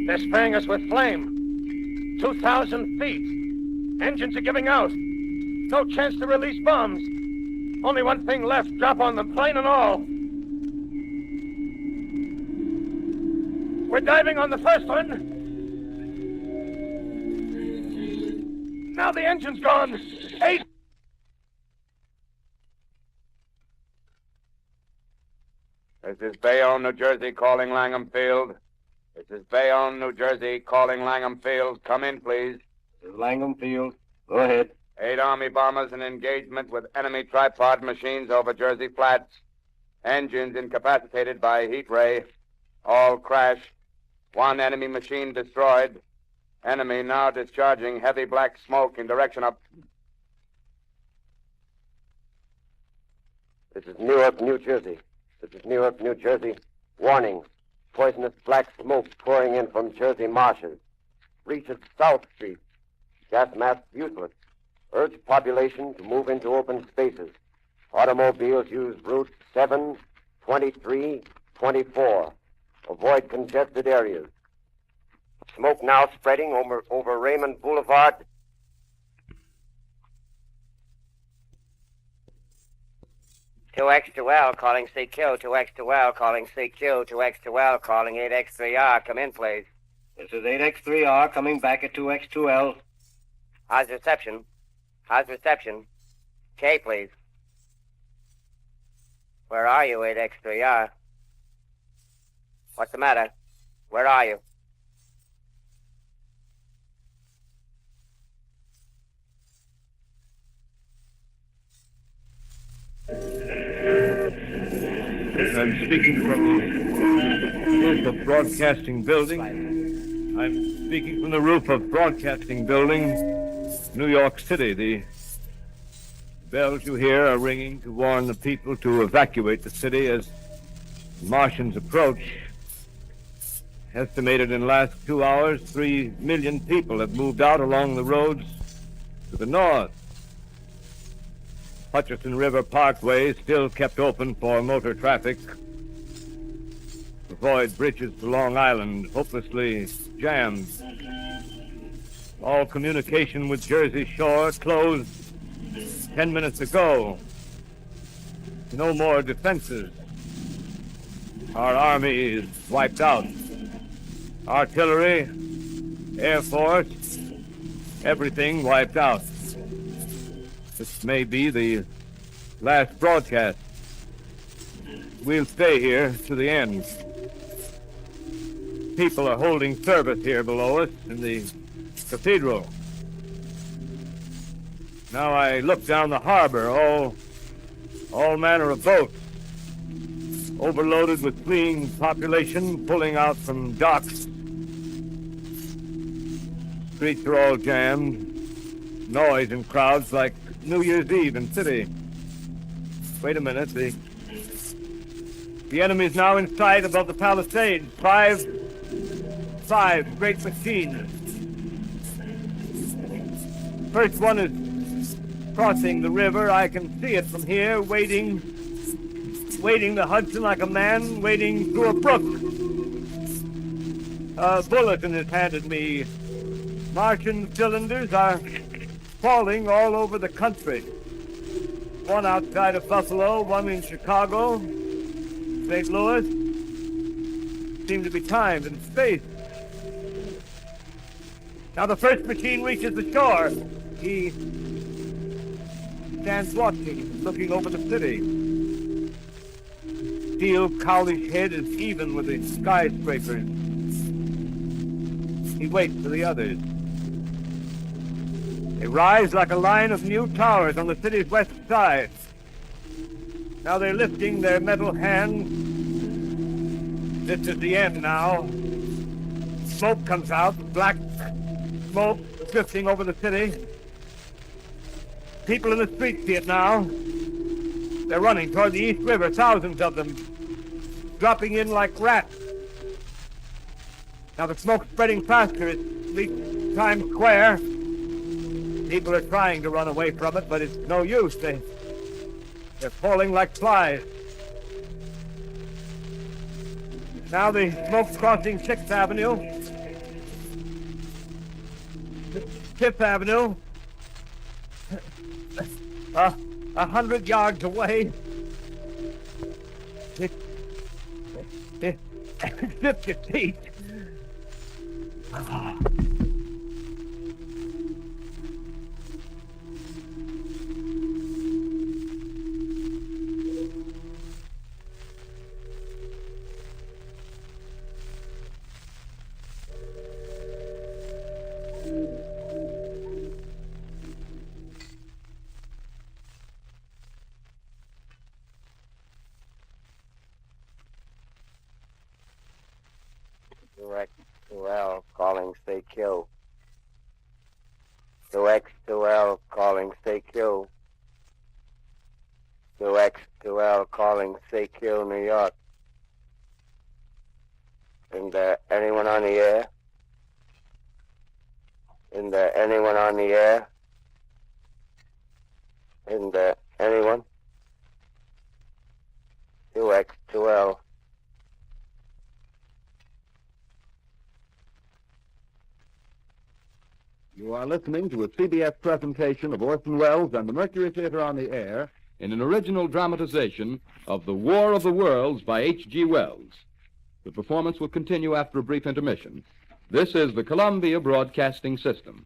They're spraying us with flame. 2,000 feet. Engines are giving out. No chance to release bombs. Only one thing left. Drop on them, plane and all. We're diving on the first one. Now the engine's gone. 8. This is Bayonne, New Jersey, calling Langham Field. This is Bayonne, New Jersey, calling Langham Field. Come in, please. This is Langham Field. Go ahead. 8 Army bombers in engagement with enemy tripod machines over Jersey Flats. Engines incapacitated by heat ray. All crash. 1 enemy machine destroyed. Enemy now discharging heavy black smoke in direction of... This is Newark, New Jersey. This is Newark, New Jersey. Warning. Poisonous black smoke pouring in from Jersey marshes. Reaches South Street. Gas mask useless. Urge population to move into open spaces. Automobiles use routes 7, 23, 24. Avoid congested areas. Smoke now spreading over Raymond Boulevard. L calling CQ, 2X2L calling CQ, 2X2L calling 8X3R. Come in, please. This is 8X3R coming back at 2X2L. How's reception? K, please. Where are you, 8X3R? What's the matter? Where are you? I'm speaking from the roof of Broadcasting Building. I'm speaking from the roof of Broadcasting Building, New York City. The bells you hear are ringing to warn the people to evacuate the city as Martians approach. Estimated in the last 2 hours, 3 million people have moved out along the roads to the north. Hutchinson River Parkway is still kept open for motor traffic. Avoid bridges to Long Island, hopelessly jammed. All communication with Jersey Shore closed 10 minutes ago. No more defenses. Our army is wiped out. Artillery, Air Force, everything wiped out. This may be the last broadcast. We'll stay here to the end. People are holding service here below us in the cathedral. Now I look down the harbor, all manner of boats, overloaded with fleeing population pulling out from docks. Streets are all jammed. Noise and crowds like New Year's Eve in city. Wait a minute, the enemy's now in sight above the palisades. Five great machines. First one is crossing the river. I can see it from here, wading the Hudson like a man wading through a brook. A bulletin is handed me. Martian cylinders are falling all over the country. One outside of Buffalo, one in Chicago, St. Louis. Seem to be timed and spaced. Now the first machine reaches the shore. He stands watching, looking over the city. Steel cowlish head is even with the skyscrapers. He waits for the others. They rise like a line of new towers on the city's west side. Now they're lifting their metal hands. This is the end now. Smoke comes out, black smoke drifting over the city. People in the streets see it now. They're running toward the East River, thousands of them, dropping in like rats. Now the smoke's spreading faster. It's reached Times Square. People are trying to run away from it, but it's no use. They're falling like flies. Now the smoke's crossing 6th Avenue. 5th Avenue. 100 yards away. 50 feet. X2L calling stay Q. To X2L calling stay Q. To X2L calling stay Q, New York. Is there anyone on the air? Is there anyone on the air? Is there anyone? To X2L. You are listening to a CBS presentation of Orson Welles and the Mercury Theater on the Air in an original dramatization of The War of the Worlds by H.G. Wells. The performance will continue after a brief intermission. This is the Columbia Broadcasting System.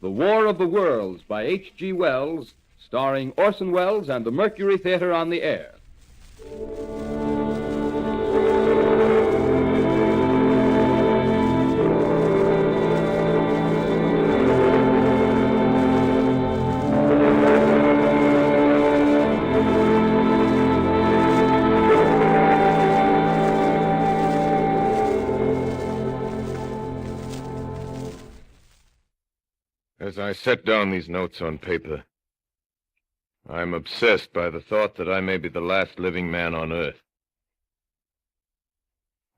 The War of the Worlds by H.G. Wells, starring Orson Welles and the Mercury Theater on the Air. As I set down these notes on paper, I'm obsessed by the thought that I may be the last living man on Earth.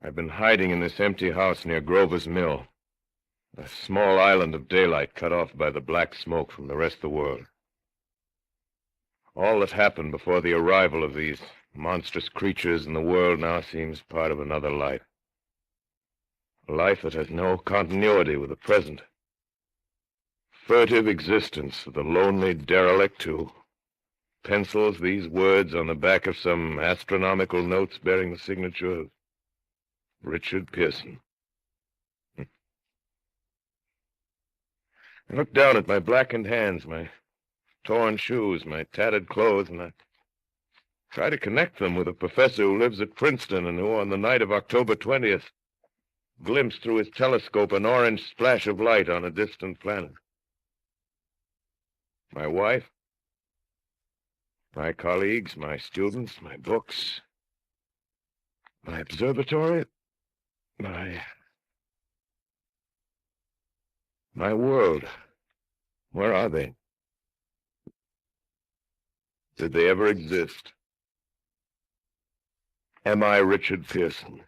I've been hiding in this empty house near Grover's Mill, a small island of daylight cut off by the black smoke from the rest of the world. All that happened before the arrival of these monstrous creatures in the world now seems part of another life. A life that has no continuity with the present. Furtive existence of the lonely derelict who pencils these words on the back of some astronomical notes bearing the signature of Richard Pearson. I look down at my blackened hands, my torn shoes, my tattered clothes, and I try to connect them with a professor who lives at Princeton and who, on the night of October 20th, glimpsed through his telescope an orange splash of light on a distant planet. My wife, my colleagues, my students, my books, My observatory? My world. Where are they? Did they ever exist? Am I Richard Pearson?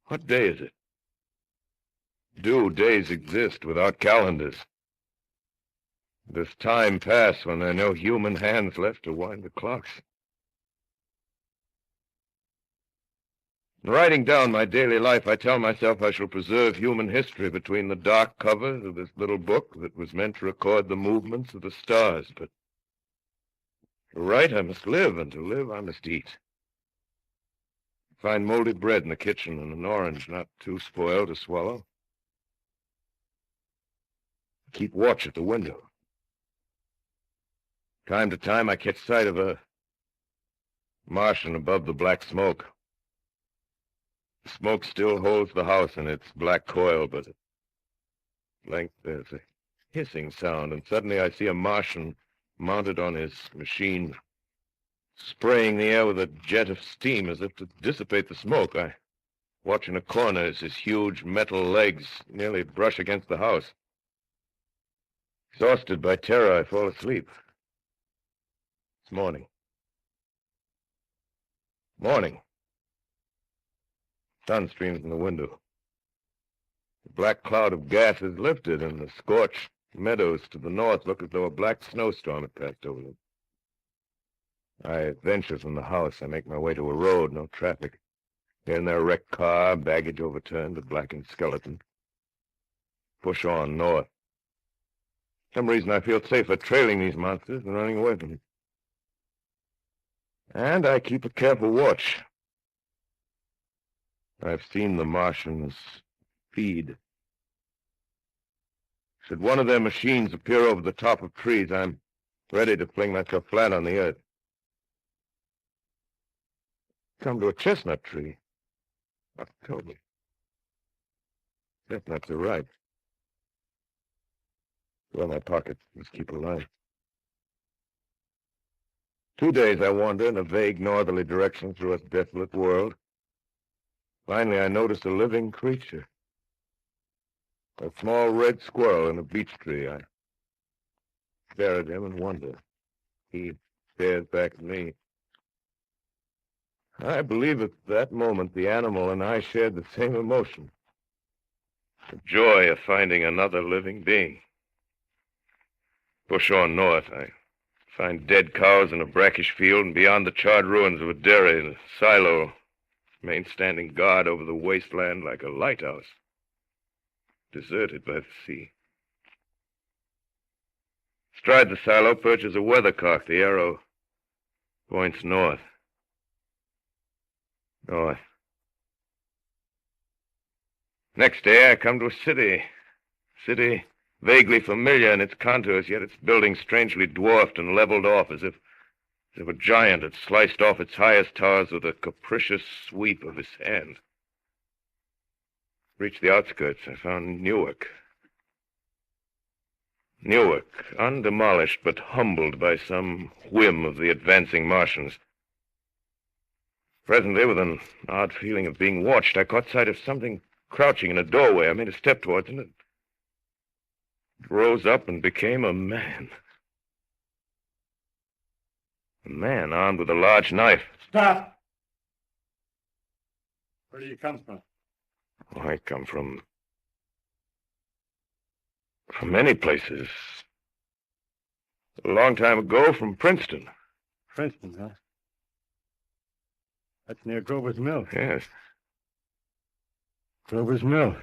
What day is it? Do days exist without calendars? Does time pass when there are no human hands left to wind the clocks? In writing down my daily life, I tell myself I shall preserve human history between the dark covers of this little book that was meant to record the movements of the stars. But to write, I must live, and to live, I must eat. Find moldy bread in the kitchen and an orange not too spoiled to swallow. Keep watch at the window. Time to time, I catch sight of a Martian above the black smoke. The smoke still holds the house in its black coil, but at length there's a hissing sound, and suddenly I see a Martian mounted on his machine, spraying the air with a jet of steam as if to dissipate the smoke. I watch in a corner as his huge metal legs nearly brush against the house. Exhausted by terror, I fall asleep. It's morning. Morning. Sun streams in the window. The black cloud of gas is lifted, and the scorched meadows to the north look as though a black snowstorm had passed over them. I venture from the house. I make my way to a road, no traffic. Here and there, a wrecked car, baggage overturned, a blackened skeleton. Push on north. For some reason, I feel safer trailing these monsters than running away from them. And I keep a careful watch. I've seen the Martians feed. Should one of their machines appear over the top of trees, I'm ready to fling myself flat on the earth. Come to a chestnut tree. October. Chestnuts are ripe. Well, my pockets must keep alive. 2 days I wander in a vague northerly direction through a desolate world. Finally, I notice a living creature. A small red squirrel in a beech tree. I stare at him and wonder. He stares back at me. I believe at that moment the animal and I shared the same emotion. The joy of finding another living being. Push on north. I find dead cows in a brackish field, and beyond the charred ruins of a dairy and a silo, remain standing guard over the wasteland like a lighthouse, deserted by the sea. Astride the silo perches a weathercock. The arrow points north. North. Next day, I come to a city. City vaguely familiar in its contours, yet its buildings strangely dwarfed and leveled off as if a giant had sliced off its highest towers with a capricious sweep of his hand. Reached the outskirts, I found Newark. Newark, undemolished but humbled by some whim of the advancing Martians. Presently, with an odd feeling of being watched, I caught sight of something crouching in a doorway. I made a step towards it. It rose up and became a man. A man armed with a large knife. Stop! Where do you come from? Oh, I come from many places. A long time ago, from Princeton. Princeton, huh? That's near Grover's Mill. Yes. Grover's Mill.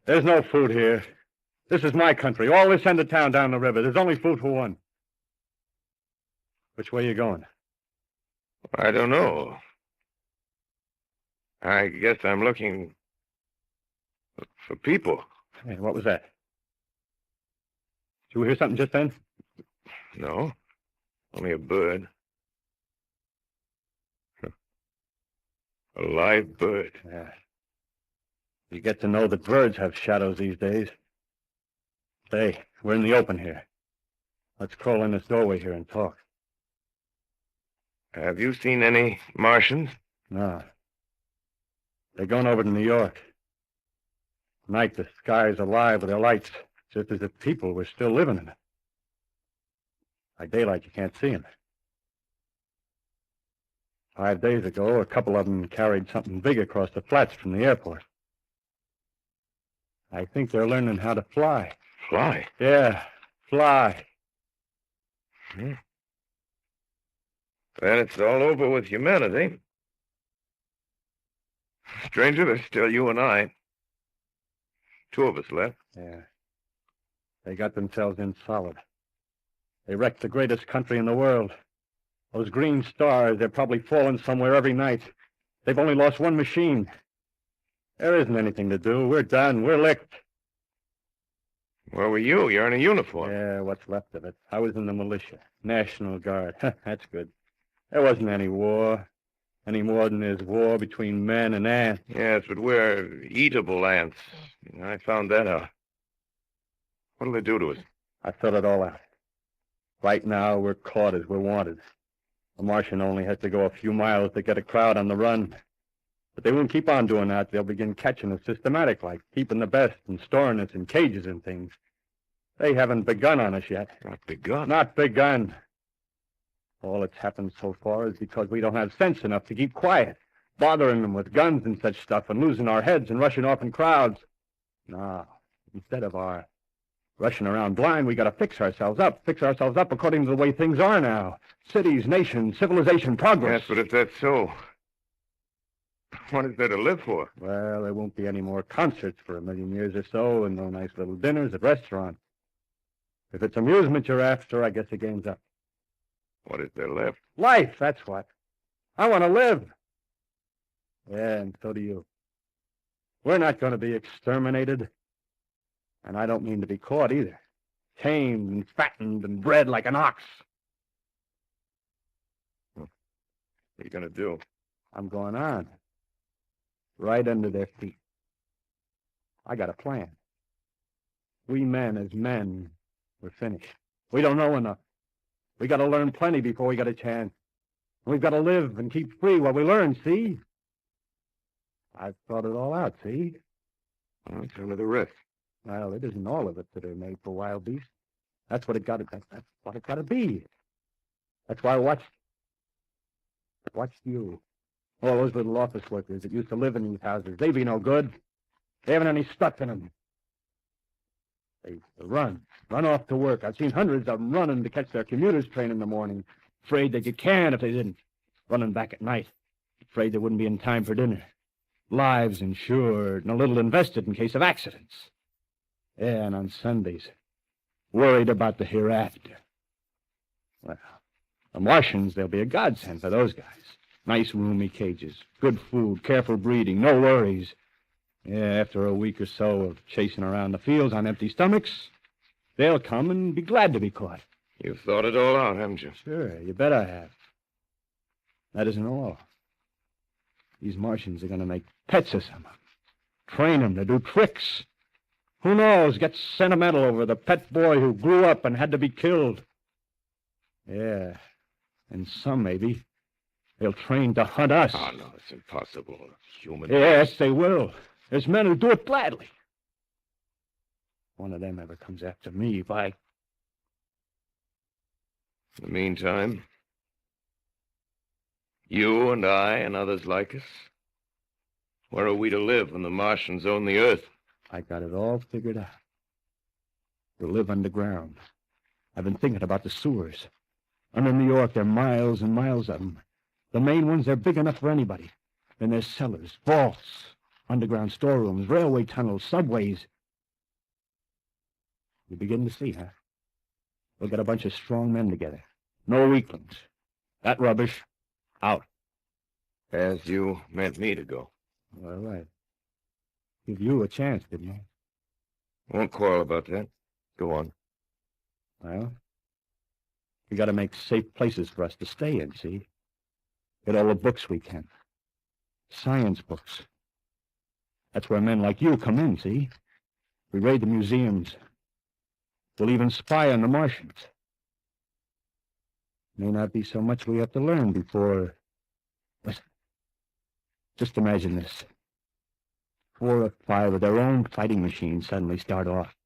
There's no food here. This is my country. All this end of town down the river. There's only food for one. Which way are you going? I don't know. I guess I'm looking for people. Hey, what was that? Did you hear something just then? No. Only a bird. A live bird. Yeah. You get to know that birds have shadows these days. Say, we're in the open here. Let's crawl in this doorway here and talk. Have you seen any Martians? No. They're going over to New York. Night, the sky's alive with their lights, just as if people were still living in it. By daylight, you can't see them. 5 days ago, a couple of them carried something big across the flats from the airport. I think they're learning how to fly. Fly? Yeah, fly. Hmm. Then it's all over with humanity. Stranger, there's still you and I. 2 of us left. Yeah. They got themselves in solid. They wrecked the greatest country in the world. Those green stars, they're probably falling somewhere every night. They've only lost one machine. There isn't anything to do. We're done. We're licked. Where were you? You're in a uniform. Yeah, what's left of it. I was in the militia. National Guard. That's good. There wasn't any war. Any more than there's war between men and ants. Yes, but we're eatable ants. I found that out. What'll they do to us? I thought it all out. Right now, we're caught as we're wanted. A Martian only has to go a few miles to get a crowd on the run. But they won't keep on doing that. They'll begin catching us systematic, like keeping the best and storing us in cages and things. They haven't begun on us yet. Not begun? Not begun. All that's happened so far is because we don't have sense enough to keep quiet, bothering them with guns and such stuff and losing our heads and rushing off in crowds. No, instead of our rushing around blind, we got to fix ourselves up according to the way things are now. Cities, nations, civilization, progress. Yes, but if that's so, what is there to live for? Well, there won't be any more concerts for 1,000,000 years or so, and no nice little dinners at restaurants. If it's amusement you're after, I guess the game's up. What is there left? Life, that's what. I want to live. Yeah, and so do you. We're not going to be exterminated. And I don't mean to be caught either. Tamed and fattened and bred like an ox. What are you going to do? I'm going on. Right under their feet. I got a plan. We men as men, we're finished. We don't know enough. We got to learn plenty before we get a chance. And we've got to live and keep free while we learn, see? I've thought it all out, see? Well, tell me the rest. Well, it isn't all of it that are made for wild beasts. That's what it got to. That's what it got to be. That's why I watched you. All those little office workers that used to live in these houses. They be no good. They haven't any stuff in them. They used to run off to work. I've seen hundreds of them running to catch their commuter's train in the morning, afraid they'd get canned if they didn't. Running back at night, afraid they wouldn't be in time for dinner. Lives insured and a little invested in case of accidents. Yeah, and on Sundays, worried about the hereafter. Well, the Martians, they'll be a godsend for those guys. Nice roomy cages, good food, careful breeding, no worries. Yeah, after a week or so of chasing around the fields on empty stomachs, they'll come and be glad to be caught. You've thought it all out, haven't you? Sure, you bet I have. That isn't all. These Martians are going to make pets of some of them. Train them to do tricks. Who knows, get sentimental over the pet boy who grew up and had to be killed. Yeah, and some maybe. They'll train to hunt us. Oh, no, it's impossible. Human. Yes, they will. There's men who do it gladly. One of them ever comes after me, by... In the meantime, you and I and others like us, where are we to live when the Martians own the Earth? I got it all figured out. We'll live underground. I've been thinking about the sewers. Under New York, there are miles and miles of them. The main ones, they're big enough for anybody. Then there's cellars, vaults, underground storerooms, railway tunnels, subways. You begin to see, huh? We'll get a bunch of strong men together. No weaklings. That rubbish, out. As you meant me to go. All right. Give you a chance, didn't I? Won't quarrel about that. Go on. Well, we got to make safe places for us to stay in, see? Get all the books we can. Science books. That's where men like you come in, see? We raid the museums. We'll even spy on the Martians. May not be so much we have to learn before... Listen. Just imagine this. 4 or 5 of their own fighting machines suddenly start off.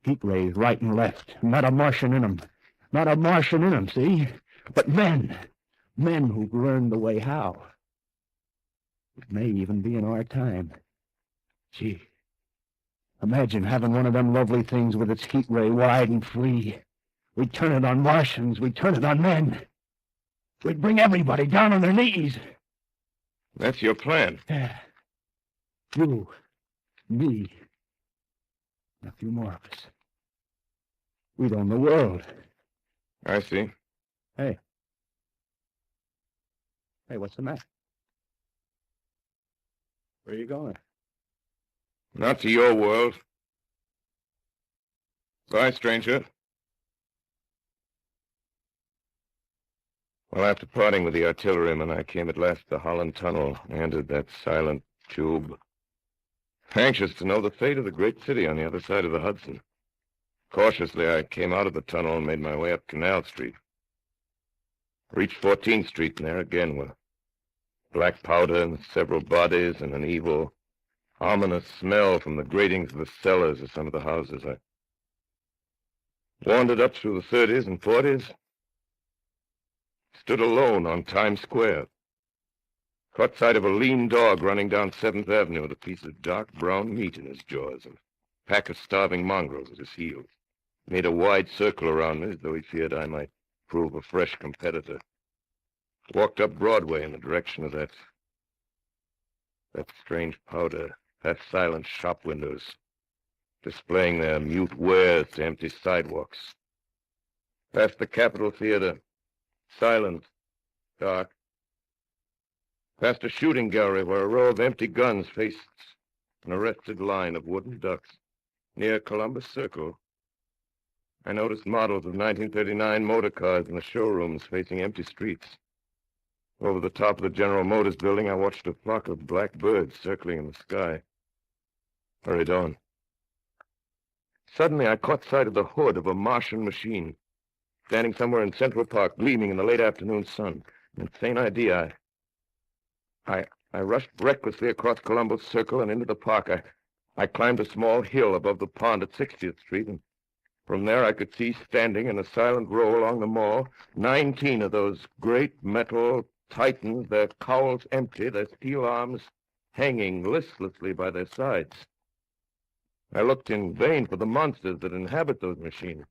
Heat rays right and left. Not a Martian in them. Not a Martian in them, see? But men. Men who've learned the way how. It may even be in our time. Gee. Imagine having one of them lovely things with its heat ray wide and free. We'd turn it on Martians. We'd turn it on men. We'd bring everybody down on their knees. That's your plan. Yeah. You, me, and a few more of us. We'd own the world. I see. Hey. Hey, what's the matter? Where are you going? Not to your world. Bye, stranger. Well, after parting with the artilleryman, I came at last to the Holland Tunnel, entered that silent tube, anxious to know the fate of the great city on the other side of the Hudson. Cautiously, I came out of the tunnel and made my way up Canal Street. Reached 14th Street, and there again were black powder and several bodies and an evil, ominous smell from the gratings of the cellars of some of the houses. I wandered up through the 30s and 40s, stood alone on Times Square, caught sight of a lean dog running down 7th Avenue with a piece of dark brown meat in his jaws and a pack of starving mongrels at his heels. Made a wide circle around me as though he feared I might prove a fresh competitor. Walked up Broadway in the direction of that strange powder, past silent shop windows, displaying their mute wares to empty sidewalks. Past the Capitol Theater, silent, dark. Past a shooting gallery where a row of empty guns faced an arrested line of wooden ducks. Near Columbus Circle, I noticed models of 1939 motor cars in the showrooms facing empty streets. Over the top of the General Motors building, I watched a flock of black birds circling in the sky. Hurried on. Suddenly, I caught sight of the hood of a Martian machine, standing somewhere in Central Park, gleaming in the late afternoon sun. An insane idea. I rushed recklessly across Columbus Circle and into the park. I climbed a small hill above the pond at 60th Street, and from there I could see, standing in a silent row along the mall, 19 of those great metal Titans, their cowls empty, their steel arms hanging listlessly by their sides. I looked in vain for the monsters that inhabit those machines.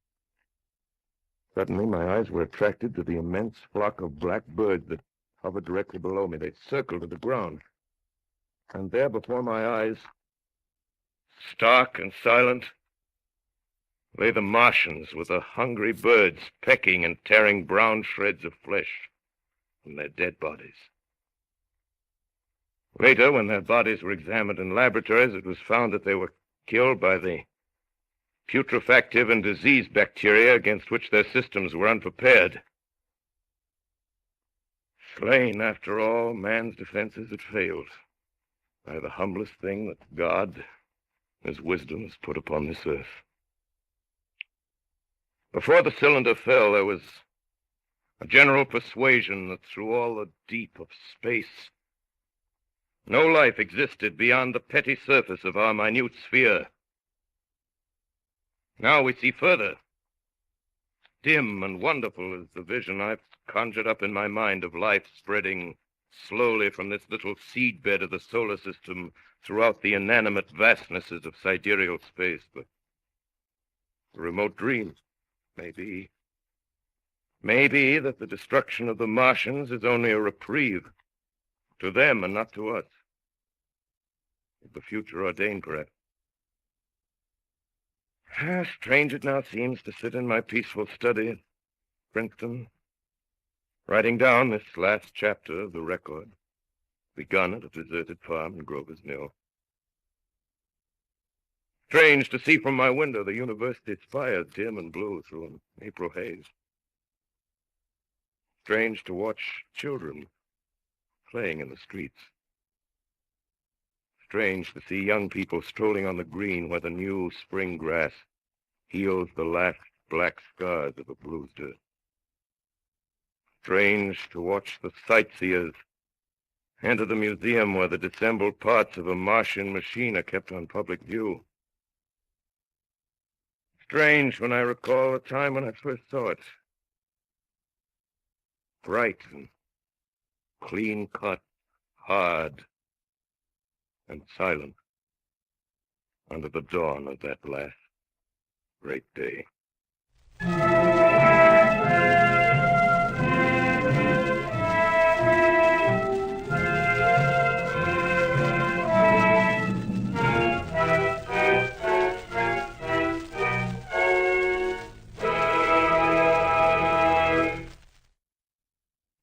Suddenly, my eyes were attracted to the immense flock of black birds that hovered directly below me. They circled to the ground. And there before my eyes, stark and silent, lay the Martians with the hungry birds pecking and tearing brown shreds of flesh from their dead bodies. Later, when their bodies were examined in laboratories, it was found that they were killed by the putrefactive and disease bacteria against which their systems were unprepared. Slain, after all, man's defenses had failed by the humblest thing that God, his wisdom, has put upon this earth. Before the cylinder fell, there was a general persuasion that through all the deep of space, no life existed beyond the petty surface of our minute sphere. Now we see further. Dim and wonderful is the vision I've conjured up in my mind of life spreading slowly from this little seedbed of the solar system throughout the inanimate vastnesses of sidereal space. But a remote dream, maybe. Maybe that the destruction of the Martians is only a reprieve to them and not to us. The future ordained, perhaps. How strange it now seems to sit in my peaceful study at Princeton, writing down this last chapter of the record, begun at a deserted farm in Grover's Mill. Strange to see from my window the university spire dim and blue through an April haze. Strange to watch children playing in the streets. Strange to see young people strolling on the green where the new spring grass heals the last black scars of a bruised earth. Strange to watch the sightseers enter the museum where the disassembled parts of a Martian machine are kept on public view. Strange when I recall the time when I first saw it. Bright and clean-cut, hard and silent under the dawn of that last great day.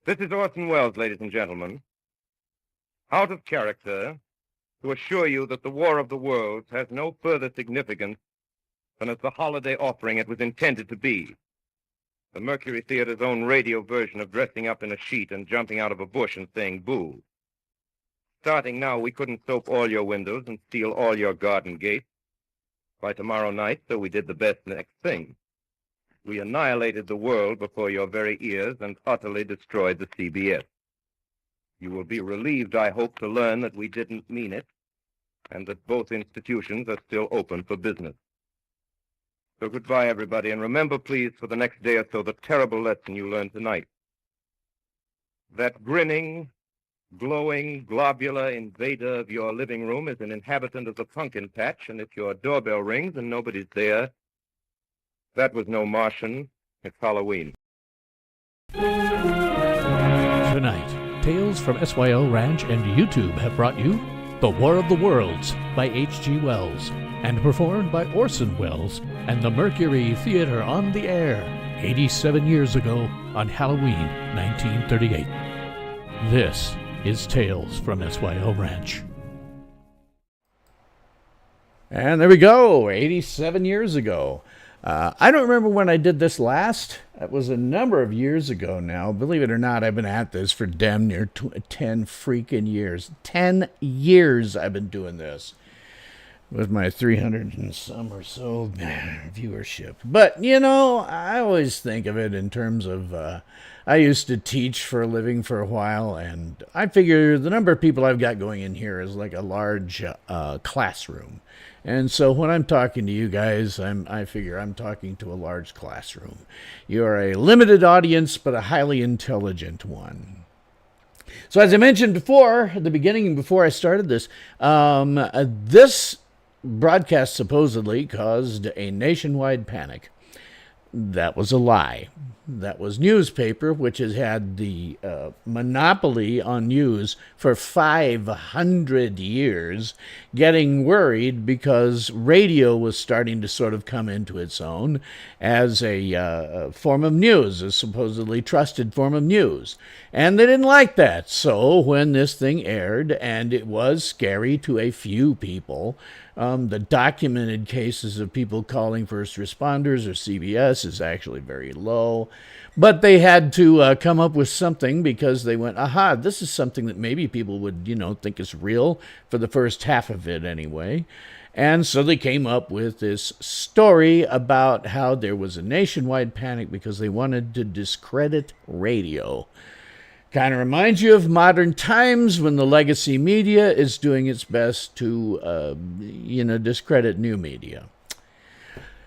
This is Orson Welles, ladies and gentlemen. Out of character, to assure you that the War of the Worlds has no further significance than as the holiday offering it was intended to be. The Mercury Theater's own radio version of dressing up in a sheet and jumping out of a bush and saying boo. Starting now, we couldn't soap all your windows and steal all your garden gates. By tomorrow night, so we did the best next thing. We annihilated the world before your very ears and utterly destroyed the CBS. You will be relieved, I hope, to learn that we didn't mean it, and that both institutions are still open for business. So goodbye, everybody, and remember, please, for the next day or so, the terrible lesson you learned tonight. That grinning, glowing, globular invader of your living room is an inhabitant of the pumpkin patch, and if your doorbell rings and nobody's there, that was no Martian. It's Halloween. Tonight, Tales from SYO Ranch and YouTube have brought you The War of the Worlds by H.G. Wells, and performed by Orson Welles and the Mercury Theater on the air 87 years ago on Halloween 1938. This is Tales from SYO Ranch. And there we go, 87 years ago. I don't remember when I did this last. It was a number of years ago now. Believe it or not, I've been at this for damn near 10 freaking years. 10 years I've been doing this with my 300 and some or so viewership. But, you know, I always think of it in terms of, I used to teach for a living for a while, and I figure the number of people I've got going in here is like a large classroom. And so when I'm talking to you guys, I figure I'm talking to a large classroom. You are a limited audience, but a highly intelligent one. So as I mentioned before, at the beginning, before I started this, this broadcast supposedly caused a nationwide panic. That was a lie. That was newspaper, which has had the monopoly on news for 500 years, getting worried because radio was starting to sort of come into its own as a form of news, a supposedly trusted form of news. And they didn't like that. So when this thing aired, and it was scary to a few people, the documented cases of people calling first responders or CBS is actually very low. But they had to come up with something because they went, aha, this is something that maybe people would, think is real for the first half of it anyway. And so they came up with this story about how there was a nationwide panic because they wanted to discredit radio. Kind of reminds you of modern times when the legacy media is doing its best to, discredit new media.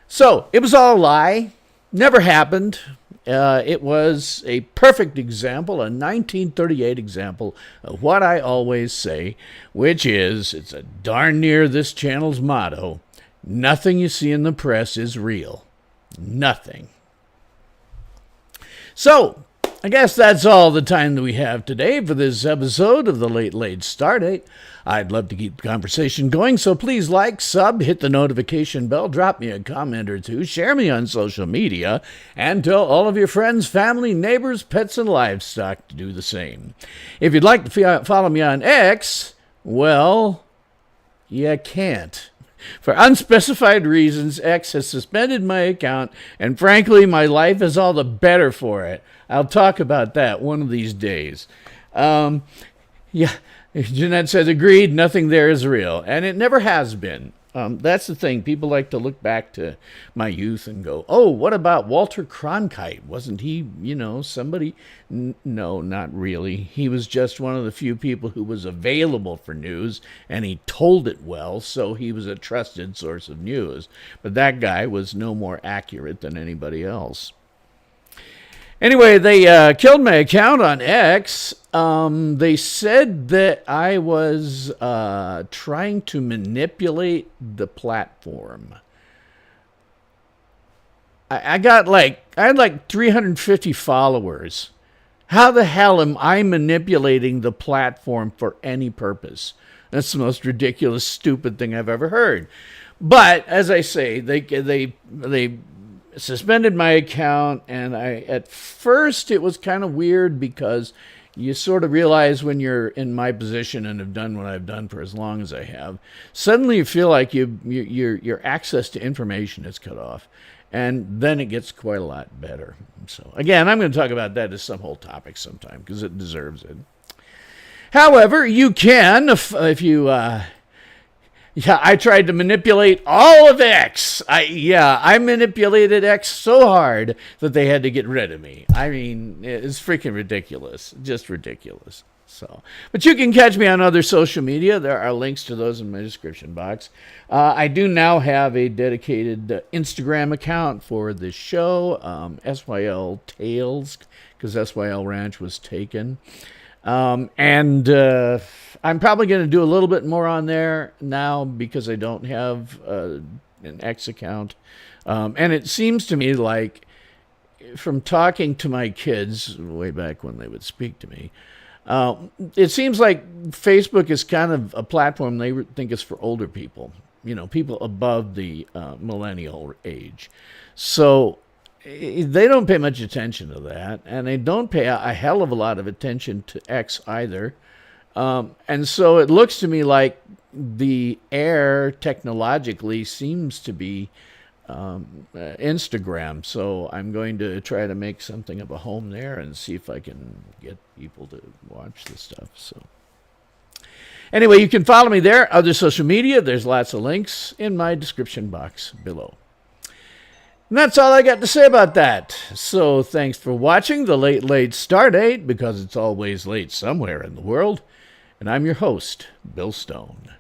So it was all a lie. Never happened. It was a perfect example, a 1938 example of what I always say, which is, it's a darn near this channel's motto, nothing you see in the press is real. Nothing. So, I guess that's all the time that we have today for this episode of the Late Stardate. I'd love to keep the conversation going, so please like, sub, hit the notification bell, drop me a comment or two, share me on social media, and tell all of your friends, family, neighbors, pets, and livestock to do the same. If you'd like to follow me on X, well, you can't. For unspecified reasons, X has suspended my account, and frankly, my life is all the better for it. I'll talk about that one of these days. Jeanette says, agreed, nothing there is real. And it never has been. That's the thing. People like to look back to my youth and go, oh, what about Walter Cronkite? Wasn't he, somebody? No, not really. He was just one of the few people who was available for news, and he told it well, so he was a trusted source of news. But that guy was no more accurate than anybody else. Anyway, they killed my account on X. They said that I was trying to manipulate the platform. I had like 350 followers. How the hell am I manipulating the platform for any purpose? That's the most ridiculous, stupid thing I've ever heard. But as I say, they suspended my account, and at first it was kind of weird because you sort of realize when you're in my position and have done what I've done for as long as I have, suddenly you feel like your access to information is cut off, and then it gets quite a lot better. So again, I'm going to talk about that as some whole topic sometime because it deserves it. However, you can if you I tried to manipulate all of X. I manipulated X so hard that they had to get rid of me. I mean, it's freaking ridiculous. Just ridiculous. So, but you can catch me on other social media. There are links to those in my description box. I do now have a dedicated Instagram account for this show, SYL Tales, because SYL Ranch was taken. I'm probably going to do a little bit more on there now because I don't have an X account. And it seems to me like, from talking to my kids way back when they would speak to me, it seems like Facebook is kind of a platform they think is for older people, people above the millennial age. So they don't pay much attention to that, and they don't pay a hell of a lot of attention to X either. And so it looks to me like the heir technologically seems to be Instagram. So I'm going to try to make something of a home there and see if I can get people to watch this stuff. So anyway, you can follow me there. Other social media, there's lots of links in my description box below. And that's all I got to say about that. So thanks for watching the Late Stardate, because it's always late somewhere in the world. And I'm your host, Bill Stone.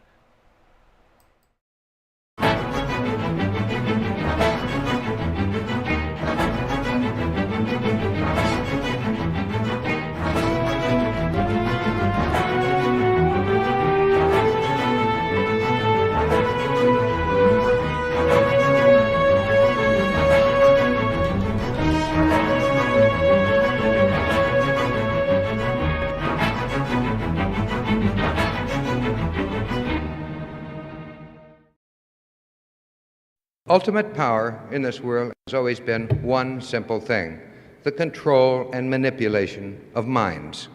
Ultimate power in this world has always been one simple thing: the control and manipulation of minds.